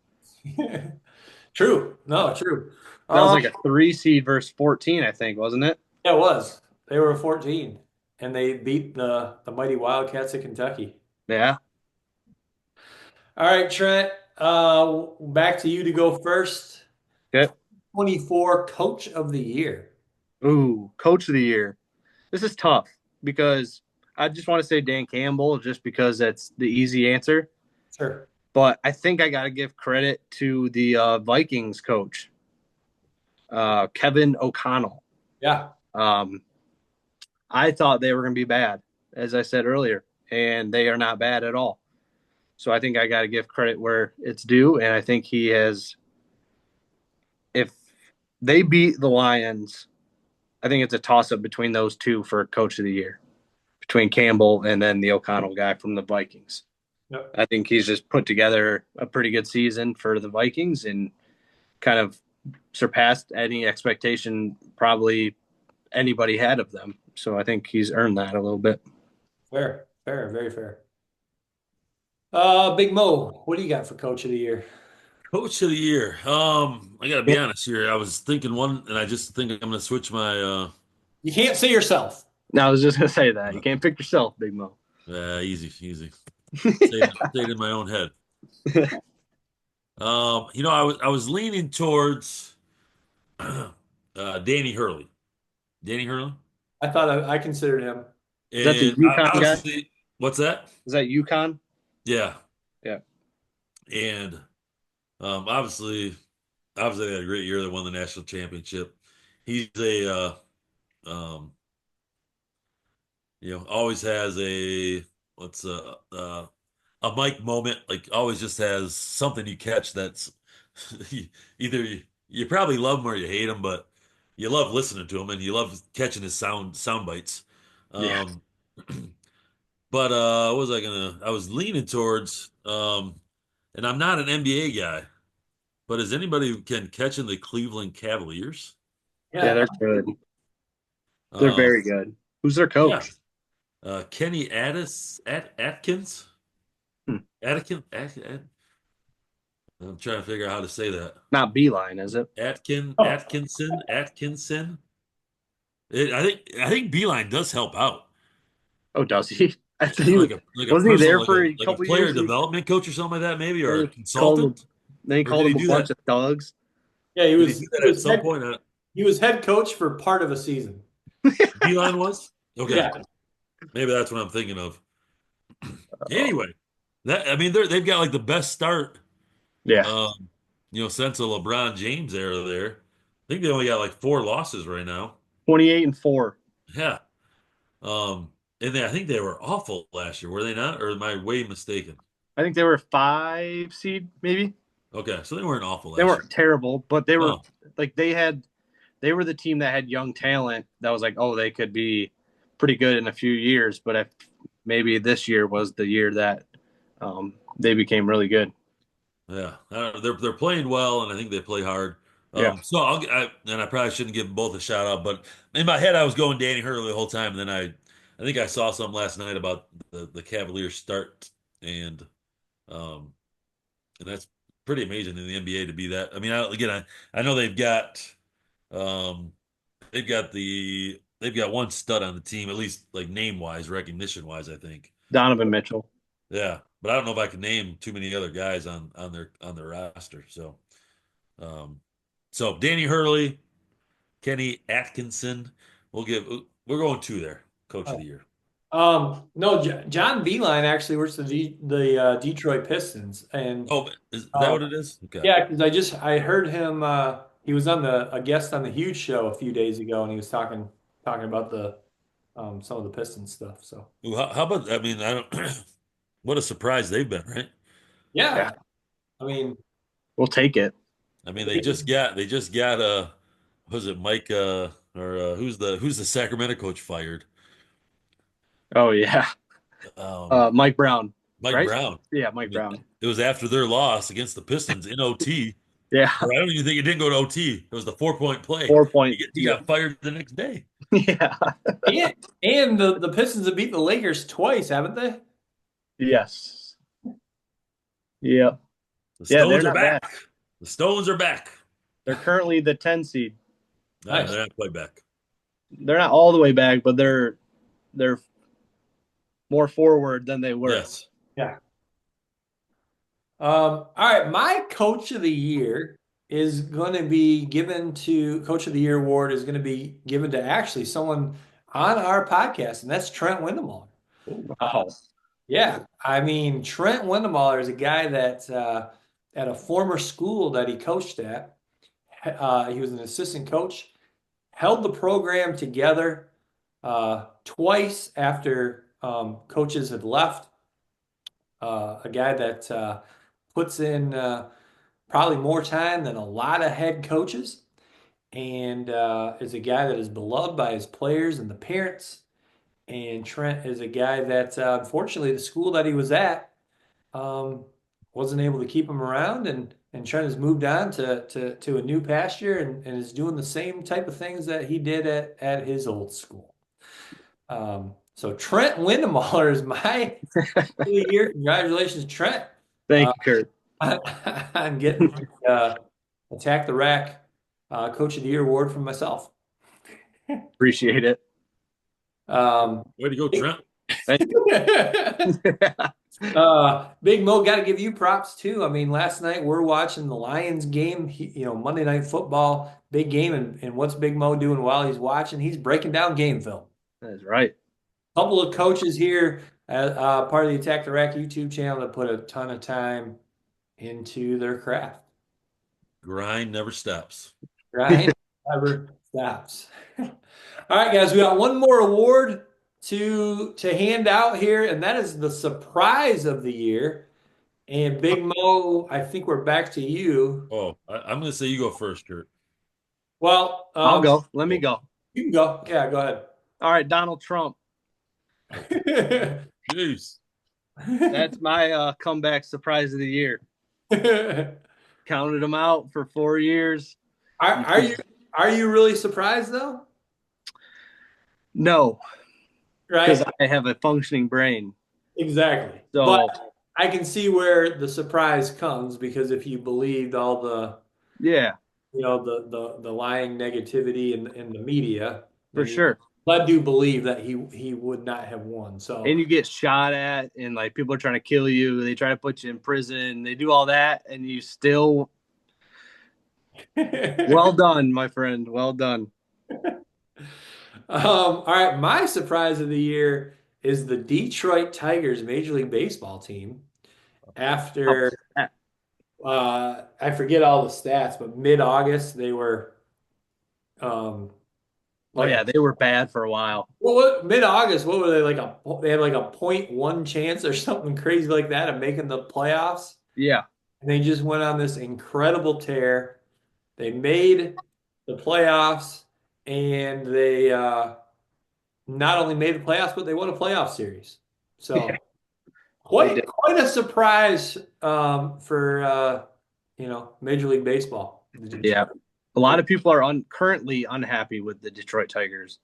True. No, true. That was Um, like a 3 seed versus 14, I think, wasn't it? yeah, it was. They were 14 and they beat the mighty Wildcats of Kentucky. Yeah. All right, Trent. Back to you to go first. Okay. 24 Coach of the Year. Ooh, coach of the year. This is tough because I just want to say Dan Campbell just because that's the easy answer. Sure. But I think I got to give credit to the Vikings coach, Kevin O'Connell. Yeah. Um, I thought they were going to be bad, as I said earlier, and they are not bad at all. So I think I got to give credit where it's due, and I think he has. If they beat the Lions, I think it's a toss-up between those two for Coach of the Year, between Campbell and then the O'Connell guy from the Vikings. Yep. I think he's just put together a pretty good season for the Vikings and kind of surpassed any expectation probably anybody had of them. So I think he's earned that a little bit. Fair. Fair. Very fair. Big Mo, what do you got for Coach of the Year? Coach of the year. I gotta be honest here. I was thinking one, and I just think I'm gonna switch my. You can't say yourself. Now I was just gonna say that you can't pick yourself, Big Mo. Easy, easy. Stayed in my own head. I was leaning towards Danny Hurley. Danny Hurley, I thought I considered him. Is that the and UConn guy? obviously, what's that? Is that UConn? Yeah, Yeah. and obviously they had a great year. They won the national championship. He's um, always has what's a Mike moment. Like always, just has something you catch that's either you probably love him or you hate him, but you love listening to him and you love catching his sound bites. Yeah. Um, but what was I gonna? I was leaning towards, and I'm not an NBA guy, but is anybody who can catch in the Cleveland Cavaliers? Yeah, Yeah. they're good. They're Um, very good. Who's their yeah, coach? Kenny Atkins. Hmm. I'm trying to figure out how to say that. Not Beeline, is it? Oh, Atkinson. I think Beeline does help out. Oh, does he? I think Like a wasn't he personal there for a like a couple player years? development coach or something like that, maybe, or a Then he called him. consultant. Then he Or called did him he a do bunch that? of thugs. yeah. He Did he was do he that at was some head, point? he was head coach for part of a season. Beeline was? Okay. Yeah. Maybe that's what I'm thinking of. Anyway, they've got like the best start Yeah, um, since the LeBron James era there. I think they only got like 4 losses right now. 28-4. Yeah. I think they were awful last year, were they not? Or am I way mistaken? I think they were 5 seed, maybe. Okay, so they weren't awful They last year. weren't terrible, but they were No. like they were the team that had young talent that was like, oh, they could be pretty good in a few years. But if maybe this year was the year that they became really good. Yeah, they're playing well, and I think they play hard. Yeah. So I probably shouldn't give them both a shout out, but in my head I was going Danny Hurley the whole time, and then I think I saw something last night about the Cavaliers start, and um, and that's pretty amazing in the NBA to be that. I mean, I know um, they've got one stud on the team, at least like name wise, recognition wise, I think. Donovan Mitchell. Yeah, but I don't know if I can name too many other guys on their roster. Um, so Danny Hurley, Kenny Atkinson, we're going 2 there, Coach of the Year. No, John Beeline actually works for the Detroit Pistons, and Oh, is that what it is? Okay. yeah, because I heard him. He was on a guest on the Huge Show a few days ago, and he was talking about the some of the Pistons stuff. So Ooh, how about? I mean, I don't. What a surprise they've been, right? yeah, Yeah. I mean, We'll take it. I mean, they just got was it Mike or who's the Sacramento coach fired? Oh yeah. Um, Mike Brown, Mike right? Brown. Yeah, I Mike mean, Brown. it was after their loss against the Pistons in OT. Yeah. Or I don't even think it didn't go to OT. It was the 4-point play. 4 point. He Yeah. got fired the next day. Yeah. and, and the Pistons have beat the Lakers twice, haven't they? Yes. Yeah. The Yeah, they're Stones are not back. bad. The Stones are back. They're currently the 10 seed. No, Nice. they're not quite back. They're not all the way back, but they're more forward than they were. Yes. Yeah. All right, my coach of the year is going to be given to Coach of the Year award is going to be given to actually someone on our podcast, and that's Trent Windemar. Wow. Yeah, I mean Trent Windemar is a guy that at a former school that he coached at, he was an assistant coach, held the program together twice after coaches had left. A guy that puts in probably more time than a lot of head coaches, and is a guy that is beloved by his players and the parents. And Trent is a guy that, unfortunately, the school that he was at um, wasn't able to keep him around, and Trent has moved on to a new pasture and is doing the same type of things that he did at his old school. So Trent Windemar is my year. Congratulations, Trent. Thank you, Kurt. I'm getting Attack the Rack Coach of the Year award from myself. Appreciate it. Way to go, Trent. Big Mo, got to give you props too. I mean, last night we're watching the Lions game, Monday Night Football, big game. And what's Big Mo doing while he's watching? He's breaking down game film. That's right. A couple of coaches here, part of the Attack the Rack YouTube channel, that put a ton of time into their craft. Grind never stops. Grind never stops. All right, guys, we got one more award to hand out here, and that is the surprise of the year. And Big Mo, I think we're back to you. Oh, I'm going to say you go first, Kurt. Well, I'll go. Let me go. You can go. Yeah, go ahead. All right, Donald Trump. Jeez. That's my comeback surprise of the year. Counted him out for 4 years. Are you really surprised though? No, Right? because I have a functioning brain. Exactly. So, but I can see where the surprise comes, because if you believed all the yeah, the lying negativity in the media, for sure. I do believe that he would not have won. So And you get shot at, and like people are trying to kill you. They try to put you in prison. They do all that, and you still. Well done, my friend. Well done. All right, my surprise of the year is the Detroit Tigers Major League Baseball team. After I forget all the stats, but mid-August they were they were bad for a while. Well, mid-August, what were they, they had like a 0.1 chance or something crazy like that of making the playoffs. Yeah. And they just went on this incredible tear. They made the playoffs, and they not only made the playoffs, but they won a playoff series. So Yeah. quite a surprise for Major League Baseball. Yeah. A lot of people are currently unhappy with the Detroit Tigers,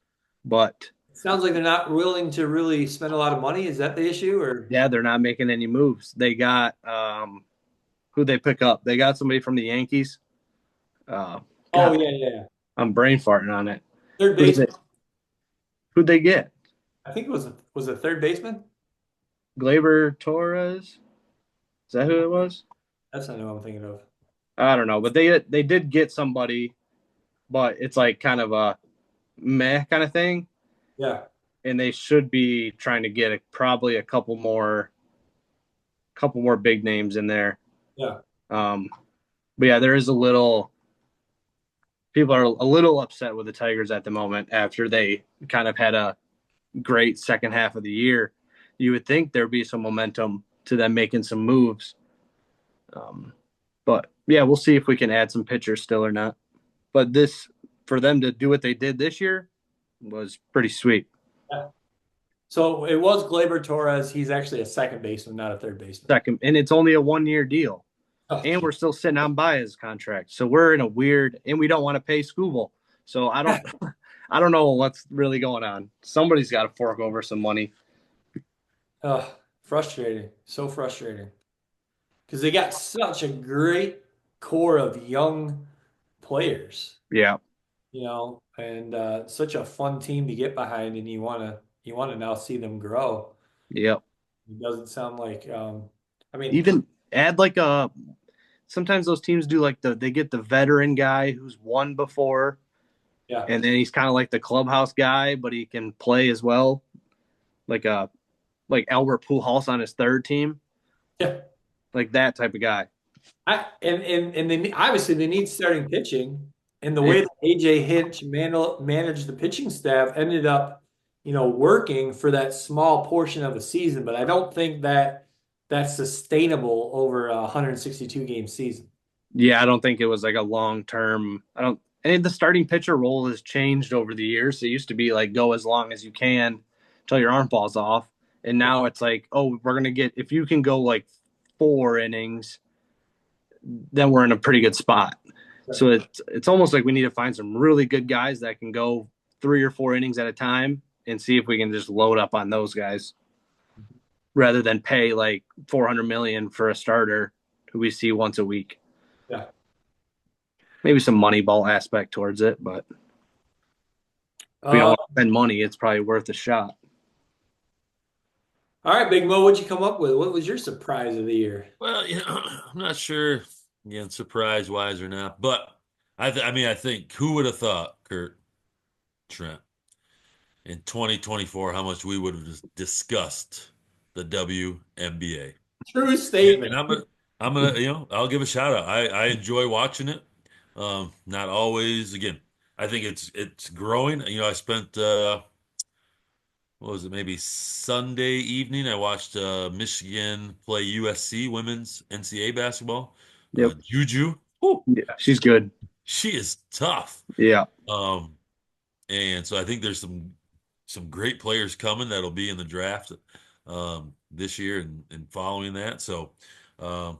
but it sounds like they're not willing to really spend a lot of money. Is that the issue? Or yeah, they're not making any moves. They got who they pick up? They got somebody from the Yankees. Oh yeah. I'm brain farting on it. Third baseman. Who'd they get? I think it was a third baseman. Gleyber Torres. Is that who it was? That's not who I'm thinking of. I don't know, but they did get somebody, but it's like kind of a meh kind of thing. Yeah. And they should be trying to get probably a couple more big names in there. Yeah. But yeah, there is people are a little upset with the Tigers at the moment after they kind of had a great second half of the year. You would think there'd be some momentum to them making some moves. But yeah, we'll see if we can add some pitchers still or not. But this for them to do what they did this year was pretty sweet. Yeah. So it was Gleyber Torres. He's actually a second baseman, not a third baseman. Second, and it's only a 1 year deal, Oh, and we're still sitting on Baez's contract, so we're in a weird, and we don't want to pay Scooble. So I don't know what's really going on. Somebody's got to fork over some money. frustrating. So frustrating. Because they got such a great core of young players, Yeah, and such a fun team to get behind, and you want to now see them grow. yep. It doesn't sound like I mean, Even add like a. Sometimes those teams do like they get the veteran guy who's won before, yeah, and then he's kind of like the clubhouse guy, but he can play as well, like like Albert Pujols on his third team, yeah. like that type of guy. And then obviously they need starting pitching, and the Yeah, way that AJ Hinch managed the pitching staff ended up, working for that small portion of a season. But I don't think that that's sustainable over a 162 game season. yeah, I don't think it was like a long term. I don't. And the starting pitcher role has changed over the years. It used to be like go as long as you can until your arm falls off, and now it's like, oh, we're gonna get if you can go like 4 innings, then we're in a pretty good spot. So it's almost like we need to find some really good guys that can go 3 or 4 innings at a time and see if we can just load up on those guys rather than pay like 400 million for a starter who we see once a week. Yeah. Maybe some money ball aspect towards it, but if we don't Uh, want to spend money, it's probably worth a shot. all right, Big Mo, what'd you come up with? What was your surprise of the year? Well, I'm not sure, again, surprise wise or not, but I mean, I think who would have thought, Kurt Trent, in 2024, how much we would have discussed the WNBA. True And statement. I'm gonna, I'll give a shout out. I enjoy watching it. Not always. Again, I think it's growing. I spent what was it? Maybe Sunday evening. I watched Michigan play USC women's NCAA basketball. Yep. Juju, whew, Yeah, she's good. she is tough. Yeah. Um, and so I think there's some great players coming that'll be in the draft this year and following that. So, I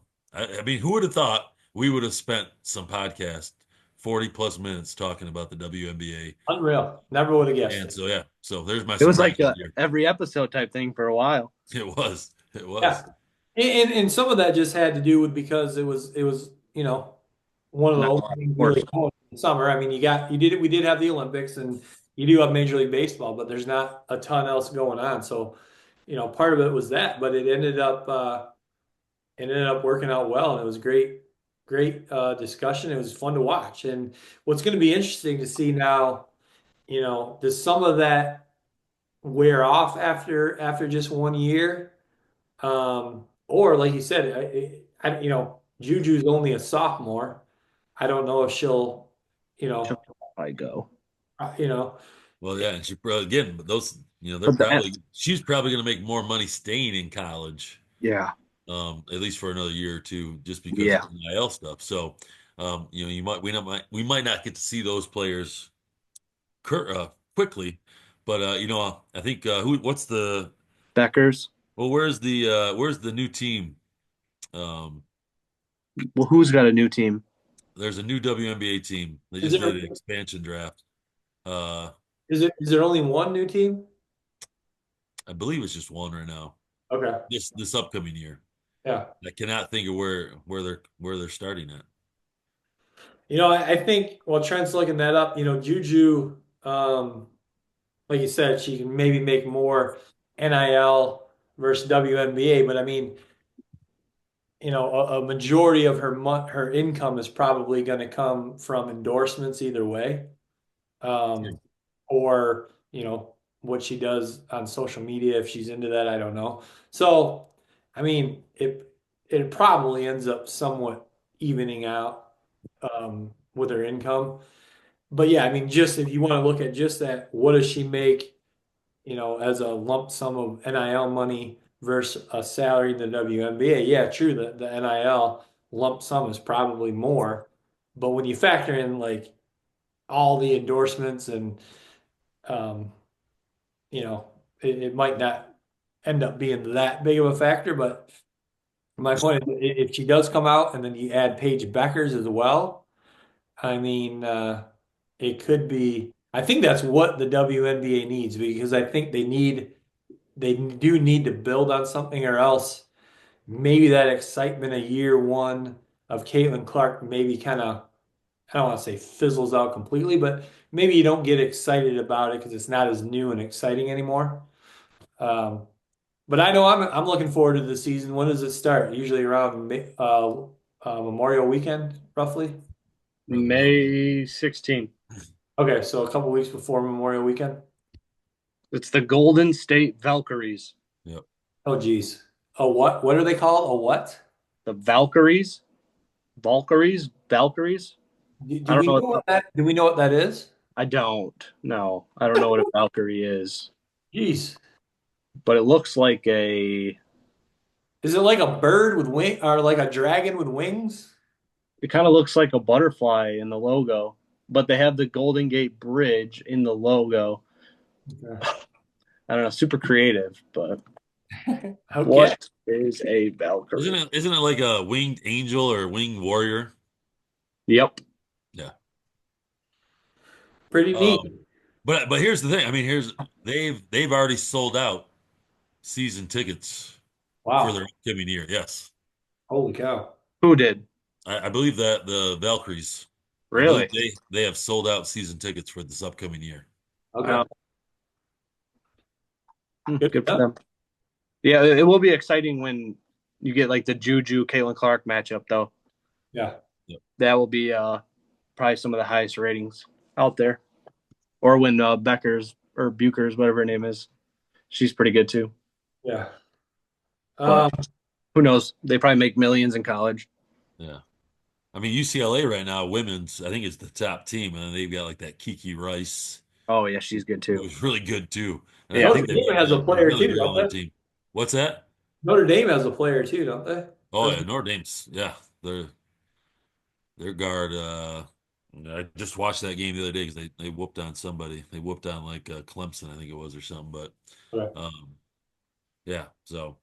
mean, who would have thought we would have spent some podcast 40 plus minutes talking about the WNBA? Unreal. Never would have guessed And it. so, yeah, so there's my It was surprise like a here. every episode type thing for a while. It was, it was. Yeah. And some of that just had to do with because it was one of the Not openings worse. really cold in the summer. I mean, we did have the Olympics and you do have Major League Baseball, but there's not a ton else going on. So, part of it was that, but it ended up working out well, and it was great discussion. It was fun to watch, and what's going to be interesting to see now, does some of that wear off after just 1 year, or like you said, Juju's only a sophomore. I don't know if she'll, you She'll know, probably go. uh, you know, Well, yeah, and she probably, again, but those, But she's probably going to make more money staying in college, yeah, at least for another year or two, just because yeah. of NIL stuff. So, we might not get to see those players quickly, but I think what's the Beckers. well, where's the new team? Um, Well, who's got a new team? there's a new WNBA team. They is just there did an expansion draft. Uh, is there only one new team? I believe it's just one right now. Okay, This upcoming year. yeah. I cannot think of where they're starting at. I think while Trent's looking that up, Juju, like you said, she can maybe make more NIL versus WNBA, but I mean, a majority of her income is probably going to come from endorsements either way, Yeah. or what she does on social media if she's into that. I don't know. So, I mean, it probably ends up somewhat evening out with her income. But yeah, I mean, just if you want to look at just that, what does she make, as a lump sum of NIL money versus a salary in the WNBA? Yeah, true. The NIL lump sum is probably more. But when you factor in like all the endorsements and um, you know, it might not end up being that big of a factor. But my point is, if she does come out and then you add Paige Beckers as well, I mean, it could be. I think that's what the WNBA needs because I think they do need to build on something, or else maybe that excitement of year one of Caitlin Clark maybe kind of, I don't want to say fizzles out completely, but maybe you don't get excited about it because it's not as new and exciting anymore. Um, but I know I'm looking forward to the season. When does it start? Usually around Memorial Weekend, roughly. May 16th. Okay, so a couple weeks before Memorial Weekend. It's the Golden State Valkyries. Yep. Oh, geez. A what? What are they called? A what? The Valkyries? Valkyries? Valkyries? I don't know what Do we know what that is? I don't. No, I don't know what a Valkyrie is, Jeez. but it looks like a. Is it like a bird with wing or like a dragon with wings? It kind of looks like a butterfly in the logo, but they have the Golden Gate Bridge in the logo. Okay. I don't know, super creative, but Okay. what is a Valkyrie? Isn't it like a winged angel or winged warrior? Yep. Yeah. Pretty neat. But here's the thing. I mean, they've already sold out season tickets for Wow. their upcoming year. Yes. Holy cow. Who did? I believe that the Valkyries, I believe Really? they have sold out season tickets for this upcoming year. Okay. Wow. Good Good for stuff. them. Yeah, it will be exciting when you get like the Juju Caitlin Clark matchup, though. Yeah. That will be probably some of the highest ratings out there. Or when Beckers or Bukers, whatever her name is, she's pretty good too. Yeah. But who knows? They probably make millions in college. Yeah. I mean, UCLA right now, women's, I think it's the top team, and they've got like that Kiki Rice, Oh yeah, she's good who too. was really good too. And I Yeah, think Notre Dame has a they're player really too, good on don't that they? team. What's that? Notre Dame has a player too, don't they? Oh yeah, Notre Dame's, yeah, their guard. I just watched that game the other day because they whooped on somebody. They whooped on like Clemson, I think it was, or something. But Okay. yeah, so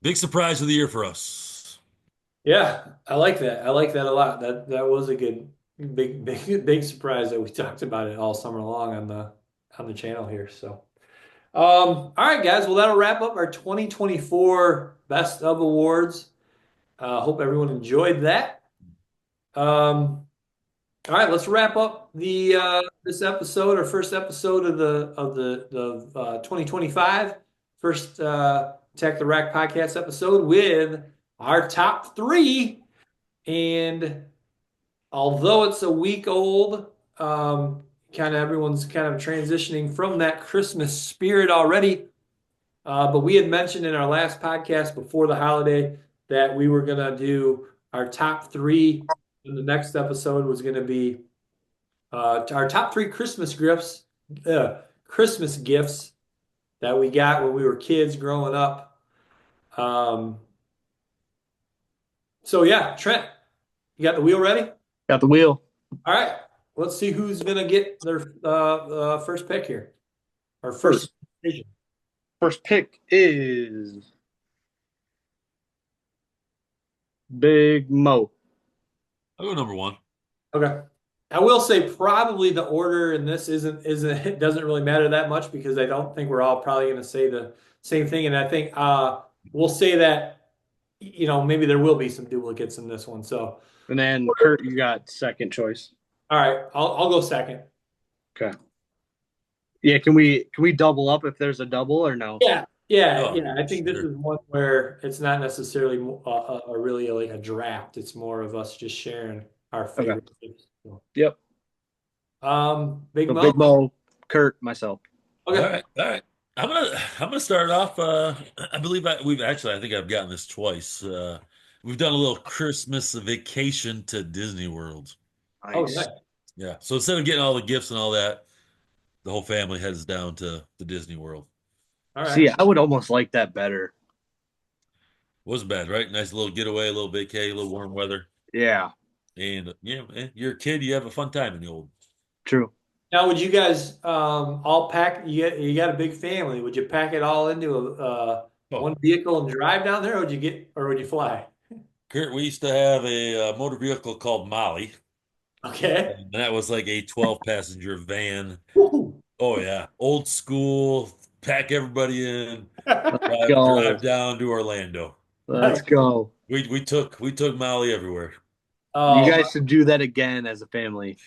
big surprise of the year for us. Yeah, I like that. I like that a lot. That was a good big surprise that we talked about it all summer long on the channel here. So all right, guys. Well, that'll wrap up our 2024 Best of Awards. Hope everyone enjoyed that. All right, let's wrap up the this episode, our first episode of the 2025 first Tech the Rack podcast episode with our top three. And although it's a week old, kind of everyone's kind of transitioning from that Christmas spirit already. But we had mentioned in our last podcast before the holiday that we were gonna do our top three. And the next episode was going to be our top three Christmas gifts that we got when we were kids growing up. So yeah, Trent, you got the wheel ready? got the wheel. All right, let's see who's going to get their first pick here. Our first decision. First pick is Big Mo. I'll go number one. Okay. I will say probably the order in this isn't it doesn't really matter that much because I don't think we're all probably going to say the same thing. And I think we'll say that, maybe there will be some duplicates in this one. So, And then Kurt, you got second choice. all right, I'll go second. Okay. Yeah, can we double up if there's a double or no? Yeah. Oh, I think this sure. is one where it's not necessarily really like a draft. It's more of us just sharing our favorite things. So, Yep. Big So Mo. Big Mo, Kurt, myself. Okay. All right. I'm gonna start off. I believe I think I've gotten this twice. We've done a little Christmas vacation to Disney World. Oh, Nice. nice. Yeah. So instead of getting all the gifts and all that, the whole family heads down to Disney World. All right. See, I would almost like that better. Was bad, right? Nice little getaway, a little vacay, a little warm weather. Yeah, And you're a kid, you have a fun time in the old. true. Now, would you guys all pack? You got a big family. Would you pack it all into a Oh, one vehicle and drive down there, or would you fly? Kurt, we used to have a motor vehicle called Molly, Okay. and that was like a 12 passenger van. Woo. Oh yeah, old school. Pack everybody in, Let's drive go. down to Orlando. Let's Nice. go. We took Molly everywhere. You Oh, guys should do that again as a family.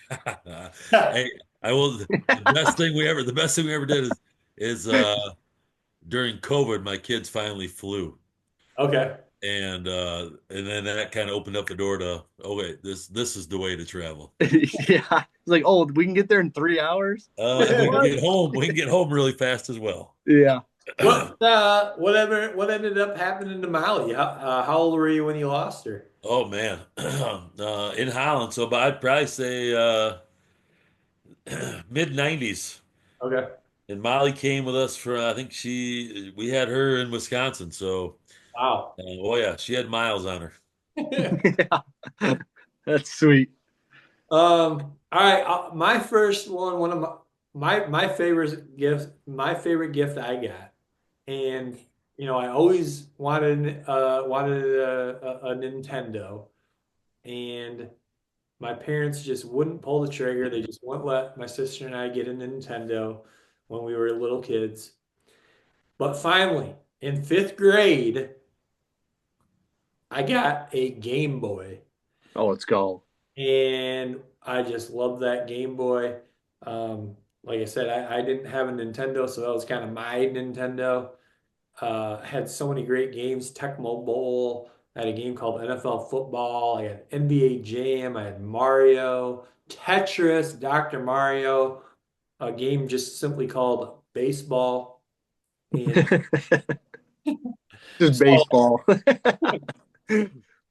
Hey, I will. The best thing we ever did is during COVID, my kids finally flew, okay. and then that kind of opened up the door to, oh wait, this is the way to travel. Yeah. It's like, oh, we can get there in 3 hours. And we can What get home. We can get home really fast as well. Yeah. what ended up happening to Molly? How old were you when you lost her? Oh man, in Holland. So, but I'd probably say mid '90s. Okay. And Molly came with us for, I think we had her in Wisconsin. So, Wow. oh yeah, she had miles on her. Yeah. That's sweet. All right. My first one of my my favorite gift I got, and I always wanted a Nintendo, and my parents just wouldn't pull the trigger. They just wouldn't let my sister and I get a Nintendo when we were little kids. But finally, in fifth grade, I got a Game Boy. Oh, let's go. And I just loved that Game Boy. Like I said, I didn't have a Nintendo, so that was kind of my Nintendo. Had so many great games, Tecmo Bowl. I had a game called NFL Football. I had NBA Jam. I had Mario, Tetris, Dr. Mario, a game just simply called Baseball. And Just so baseball.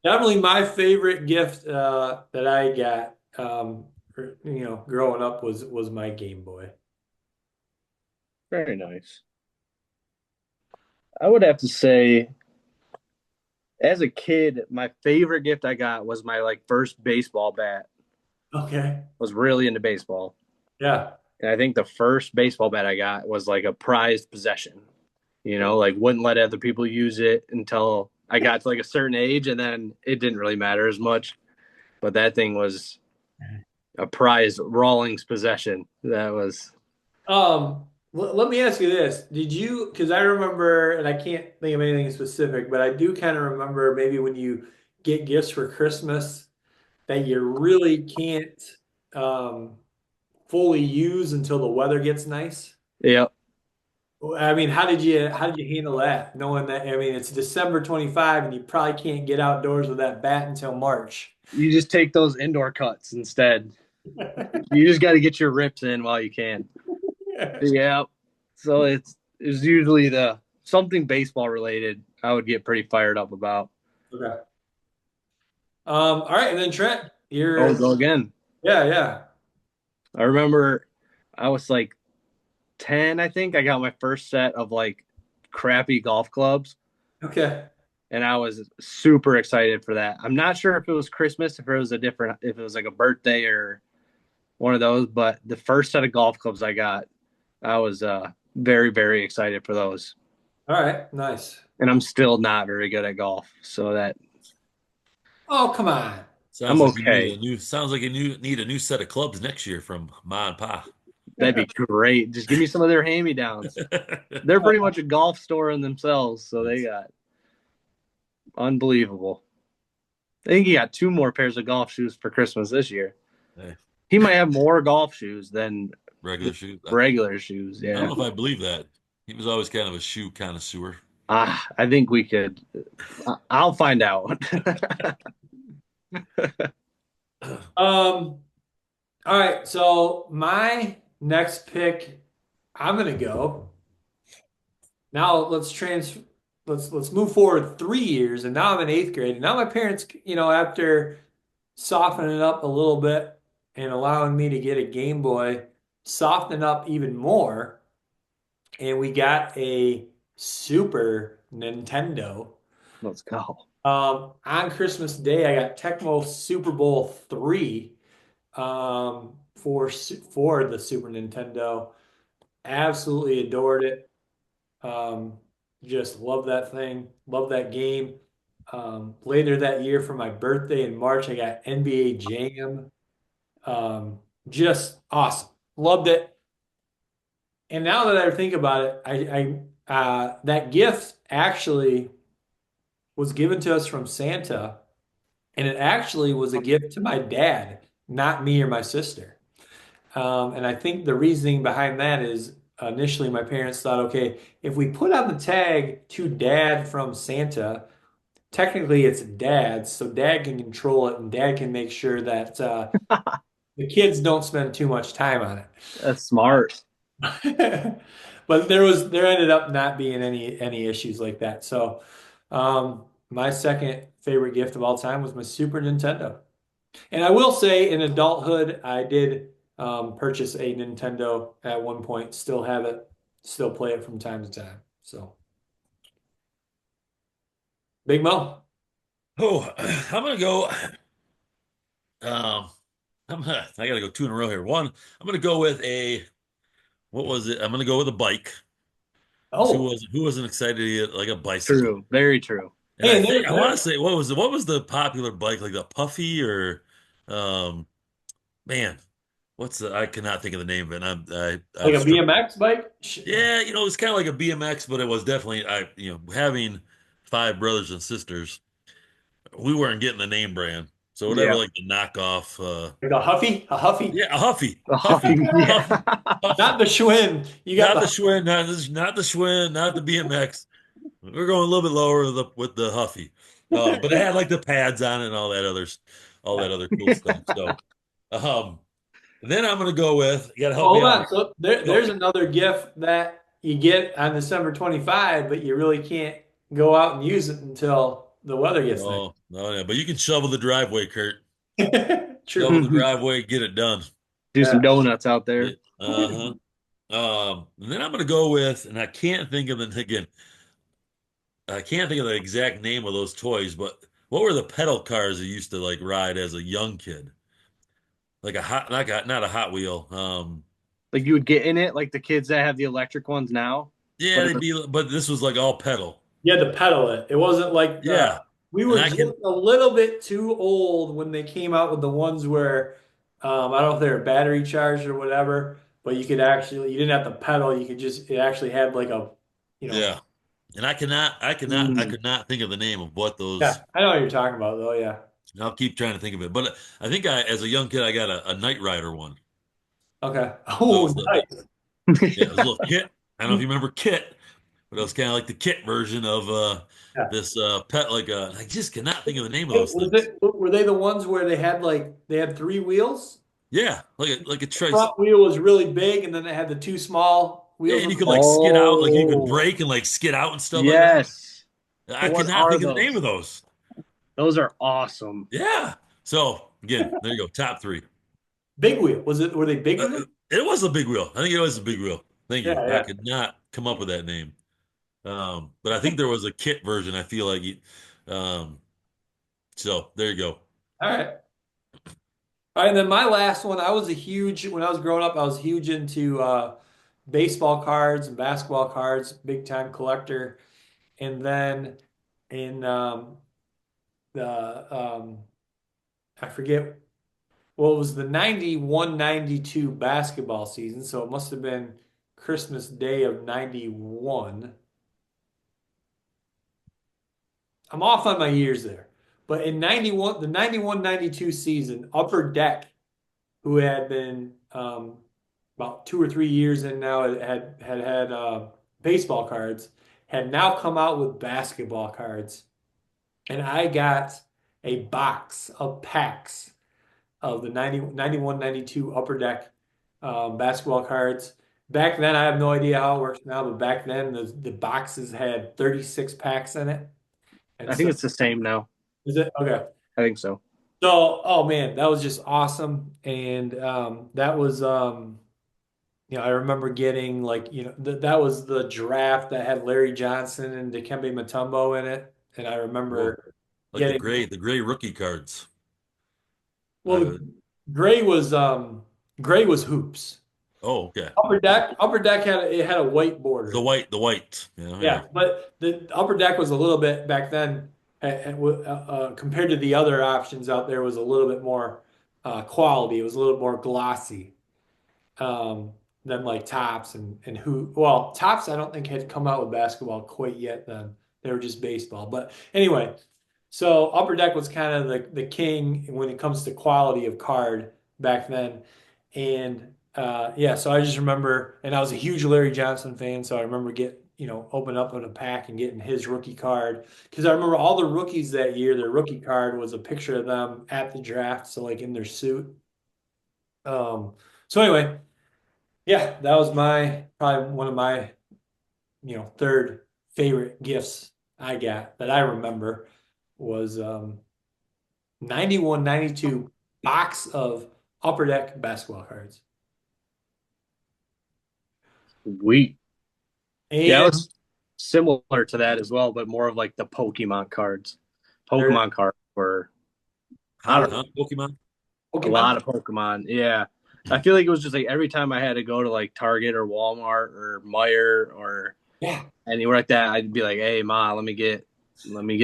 definitely my favorite gift that I got, growing up was my Game Boy. Very nice. I would have to say, as a kid, my favorite gift I got was my like first baseball bat. Okay. Was really into baseball. Yeah. And I think the first baseball bat I got was like a prized possession. Like wouldn't let other people use it until I got to like a certain age, and then it didn't really matter as much. But that thing was a prized Rawlings possession. That was Let me ask you this. Because I remember, and I can't think of anything specific, but I do kind of remember maybe when you get gifts for Christmas that you really can't um, fully use until the weather gets nice. yeah. I mean, how did you handle that? Knowing that, I mean, it's December 25 and you probably can't get outdoors with that bat until March. You just take those indoor cuts instead. You just got to get your rips in while you can. Yeah. So it's usually the something baseball related I would get pretty fired up about. Okay. All right, and then Trent, Oh, go again. yeah, yeah. I remember I was like 10, I think. I got my first set of like crappy golf clubs, Okay. and I was super excited for that. I'm not sure if it was Christmas, if it was like a birthday or one of those, but the first set of golf clubs I got, I was very, very excited for those. All right, nice. And I'm still not very good at golf, so that Oh, come on. I'm Sounds like you need okay. a new. Sounds like you need a new set of clubs next year from Ma and Pa. That'd be great. Just give me some of their hand-me-downs. They're pretty much a golf store in themselves, so they got unbelievable. I think he got two more pairs of golf shoes for Christmas this year. Hey, He might have more golf shoes than regular shoes. regular shoes. I don't Yeah. know if I believe that. He was always kind of a shoe connoisseur. I think we could. I'll find out. All right, so my next pick, I'm gonna go. Now let's move forward 3 years, and now I'm in eighth grade. And now my parents, after softening up a little bit and allowing me to get a Game Boy, soften up even more, and we got a Super Nintendo. Let's go. On Christmas Day, I got Tecmo Super Bowl 3 for the Super Nintendo. Absolutely adored it. Um, just love that thing. Love that game. Later that year for my birthday in March, I got NBA Jam. Just awesome. Loved it. And now that I think about it, that gift actually was given to us from Santa, and it actually was a gift to my dad, not me or my sister. And I think the reasoning behind that is initially my parents thought, okay, if we put on the tag to dad from Santa, technically it's dad, so dad can control it and dad can make sure that the kids don't spend too much time on it. That's smart. But there ended up not being any issues like that. So my second favorite gift of all time was my Super Nintendo. And I will say in adulthood, I did purchase a Nintendo at one point, still have it, still play it from time to time. So Big Mo. Oh, I'm gonna go. I gotta go two in a row here. One, I'm gonna go with a what was it? I'm gonna go with a bike. 'Cause Oh, who wasn't excited to get like a bicycle? True. Very true. And hey, I and think I want to say what was the popular bike like the Puffy or um man, what's the I cannot think of the name of it. And like I'm a struggling. BMX bike? Yeah, you know, it's kind of like a BMX, but it was definitely having five brothers and sisters, we weren't getting the name brand. So whatever Yeah. like the knockoff Like a Huffy? A Huffy? yeah, a Huffy. Oh, Huffy. yeah. Huffy. Not Huffy. the Schwinn. You got Not the the Schwinn, not the Schwinn, not the BMX. We're going a little bit lower with the Huffy. But it had like the pads on it and all that other cool stuff. So um then I'm gonna go with you gotta help me Hold out on. here. So Go. there's another gift that you get on December 25, but you really can't go out and use it until the weather gets nice. Oh, no, yeah. But you can shovel the driveway, Kurt. Shovel True. the driveway, get it done. Do some Yeah. donuts out there. Uh-huh. And then I'm gonna go with, and I can't think of it again. I can't think of the exact name of those toys, but what were the pedal cars you used to like ride as a young kid? Like a hot, not a Hot Wheel. Like you would get in it, like the kids that have the electric ones now. Yeah, But they'd be, but this was like all pedal. You had to pedal it. It wasn't like Yeah, we and were I just can, a little bit too old when they came out with the ones where I don't know if they were battery charged or whatever, but you didn't have to pedal. You could just it actually had like a, you know, yeah, and I mm, could not think of the name of what those. yeah, I know what you're talking about though. Yeah. I'll keep trying to think of it, but I think as a young kid, I got a Knight Rider one. Okay. That Oh, was nice. yeah, it was a little kit. I don't know if you remember Kit, but it was kind of like the Kit version of Yeah. this pet. Like I just cannot think of the name of It, those things. were they the ones where they had three wheels? Yeah, like a The tricycle. front wheel was really big, and then they had the two small Yeah, wheels and on you the could back. like skid out, like you could oh, brake and like skid out and stuff like that. yes. I could What not are think of the name those? of those. Those are awesome. Yeah. So again, there you go. Top three. Big wheel. Was it? Were they big wheels? It was a big wheel. I think it was a big wheel. Thank you. Yeah, I yeah. could not come up with that name. But I think there was a kit version. I feel like, um, so there you go. All right. All right, and then my last one, when I was growing up, I was huge into baseball cards and basketball cards, big time collector. And then in the I forget what was the 91 92 basketball season, so it must have been Christmas Day of 91. I'm off on my years there. But in 91, the 91 92 season, Upper Deck, who had been about 2 or 3 years in now, had baseball cards, had now come out with basketball cards, and I got a box of packs of the 91 92 Upper Deck basketball cards. Back then, I have no idea how it works now, but back then the boxes had 36 packs in it, and I think so it's the same now. is it okay? I think so. So, oh man, that was just awesome. And that was I remember getting like, that was the draft that had Larry Johnson and Dikembe Mutombo in it. and I Cool. remember Like getting the gray rookie cards. well, Uh, the gray was hoops. oh, okay. Upper deck had a white border. The white. Yeah, yeah. Yeah, but the upper deck was a little bit back then, compared to the other options out there, was a little bit more quality. It was a little more glossy um, than like tops and who. Well, tops I don't think had come out with basketball quite yet. Then they were just baseball. But anyway, so upper deck was kind of the king when it comes to quality of card back then, and yeah. So I just remember, and I was a huge Larry Johnson fan, so I remember open up in a pack and getting his rookie card because I remember all the rookies that year. Their rookie card was a picture of them at the draft, so like in their suit. So anyway, yeah, that was my probably one of my third favorite gifts I got that I remember was 91, 92 box of Upper Deck basketball cards. Sweet. Yeah, it And was similar to that as well, but more of like the Pokemon cards. there, Pokemon cards were, I Hot, don't huh? know, Pokemon. a Pokemon. lot of Pokemon. Yeah. I feel like it was just like every time I had to go to like Target or Walmart or Meijer or Yeah. anywhere like that, I'd be like, "Hey, ma, let me get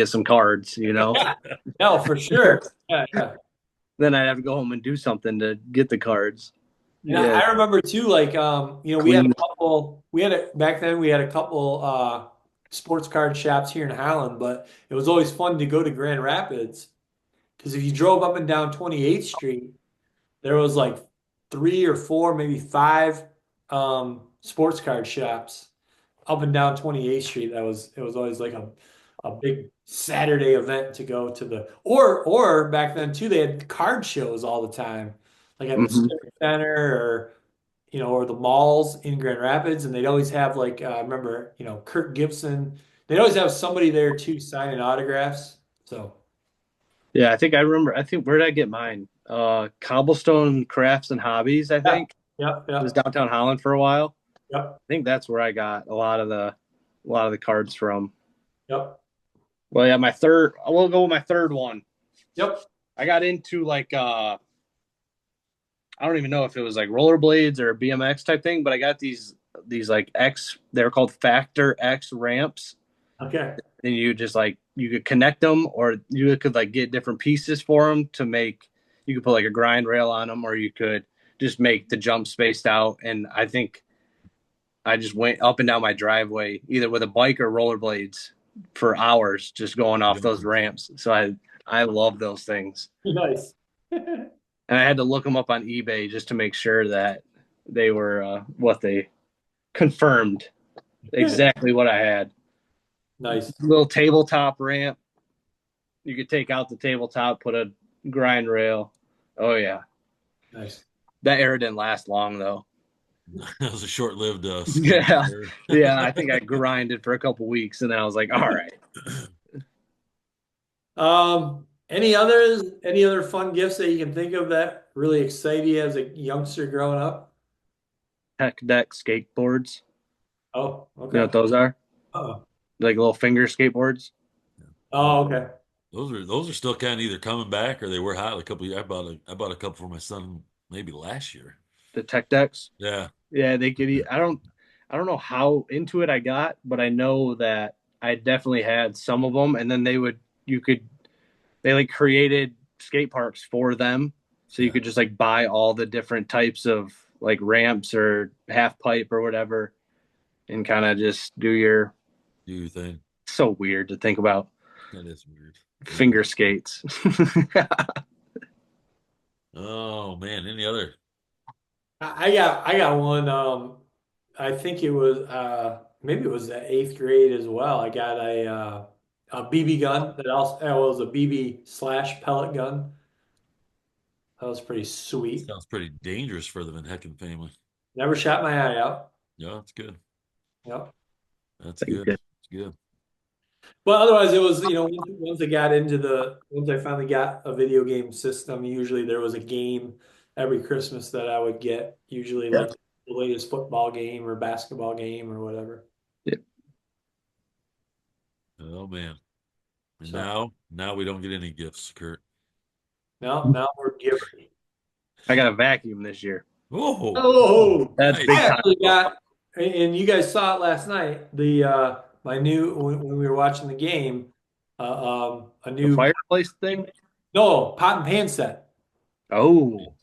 some cards," you know. Yeah. No, for sure. Yeah, yeah. Then I'd have to go home and do something to get the cards. And Yeah, I remember too, like clean. back then we had a couple sports card shops here in Holland, but it was always fun to go to Grand Rapids because if you drove up and down 28th Street, there was like three or four, maybe five sports card shops up and down 28th Street. It was always like a big Saturday event to go to the or back then too, they had card shows all the time, like at the Mhm. Civic Center or or the malls in Grand Rapids, and they'd always have like I remember, Kirk Gibson. They'd always have somebody there too signing autographs. So Yeah, I think I remember. I think where did I get mine? Cobblestone Crafts and Hobbies. I yeah, think yeah, it was yeah, downtown Holland for a while. yep, I think that's where I got a lot of the cards from. yep, Well, yeah, my third. I will go with my third one. yep. I got into like I don't even know if it was like rollerblades or a BMX type thing, but I got these like X. They're called Factor X ramps, Okay. and you just like you could connect them, or you could like get different pieces for them to make. You could put like a grind rail on them, or you could just make the jump spaced out. And I think I just went up and down my driveway either with a bike or rollerblades for hours, just going off those ramps. So I love those things. Nice. And I had to look them up on eBay just to make sure that they were what they confirmed exactly what I had. Nice. Little tabletop ramp. You could take out the tabletop, put a grind rail. Oh yeah, Nice. that era didn't last long though. That was a short-lived Yeah, scheme. yeah. I think I grinded for a couple weeks, and then I was like, all right. Any other fun gifts that you can think of that really excite you as a youngster growing up? Tech deck skateboards. Oh, You know okay. what those are? Oh, Like little finger skateboards. oh, okay. Those are still kind of either coming back or they were hot a couple years. I bought a couple for my son maybe last year. The tech decks. Yeah. Yeah, they could. I don't know how into it I got, but I know that I definitely had some of them, and then they like created skate parks for them, so you Yeah. could just like buy all the different types of like ramps or half pipe or whatever, and kind of just do your. Do your thing. So weird to think about That is weird. finger skates. Oh man, any other? I got one. I think it was maybe it was the eighth grade as well. I got a BB gun that also was a BB slash pellet gun. That was pretty sweet. Sounds pretty dangerous for the Van Hecken family. Never shot my eye out. Yeah, that's good. Yep. That's good. That's good. But otherwise, it was once I finally got a video game system. Usually, there was a game every Christmas that I would get. Usually, Yeah. like the latest football game or basketball game or whatever. Yeah. Oh man. And So now we don't get any gifts, Kurt. now we're giving. I got a vacuum this year. Oh, That's nice. big I time. actually got, and you guys saw it last night. The my new when we were watching the game, a The new fireplace thing. no pot and pan set. Oh,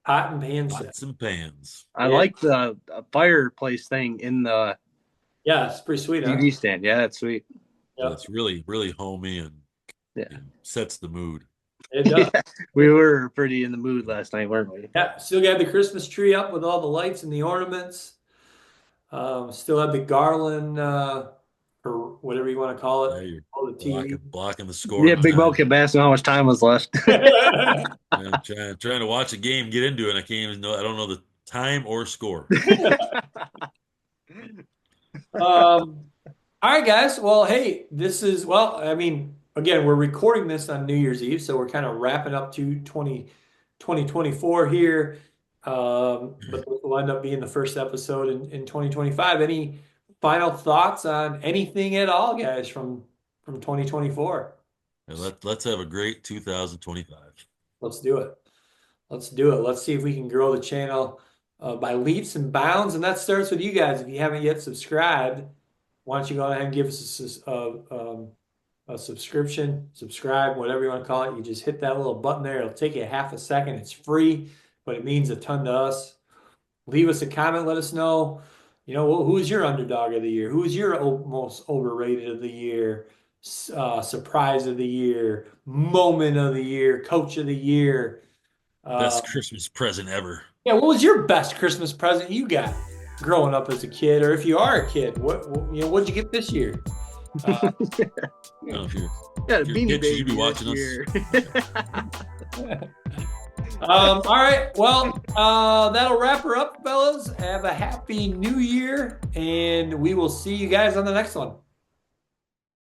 Pot and pan set. Pots and pans. I Yeah. like the fireplace thing in the Yeah, it's pretty sweet, huh? TV stand. Yeah, that's sweet. Yeah. It's really, really homey and, Yeah. and sets the mood. It does. We were pretty in the mood last night, weren't we? Yeah, still got the Christmas tree up with all the lights and the ornaments. Still have the garland, or whatever you want to call Yeah, it. you're All the TV. blocking the score. Yeah, on Big time. Mo kept asking how much time was left. Yeah, trying to watch a game, get into it. And I can't even know. I don't know the time or score. All right, guys. Well, hey, I mean, again, we're recording this on New Year's Eve, so we're kind of wrapping up to 2024 here. But this will end up being the first episode in 2025. Any final thoughts on anything at all, guys, from 2024? And let's have a great 2025. Let's do it. Let's do it. Let's see if we can grow the channel by leaps and bounds. And that starts with you guys. If you haven't yet subscribed, why don't you go ahead and give us a subscription, subscribe, whatever you want to call it. You just hit that little button there. It'll take you half a second. It's free, but it means a ton to us. Leave us a comment. Let us know, who is your underdog of the year? Who is your most overrated of the year? Surprise of the year, moment of the year, coach of the year. Best Christmas present ever. Yeah, what was your best Christmas present you got growing up as a kid, or if you are a kid, what'd you get this year? I don't know if you're, Yeah, if the you're Beanie kids, you'd be Baby watching this us. year. All right, well, that'll wrap her up, fellas. Have a happy new year, and we will see you guys on the next one.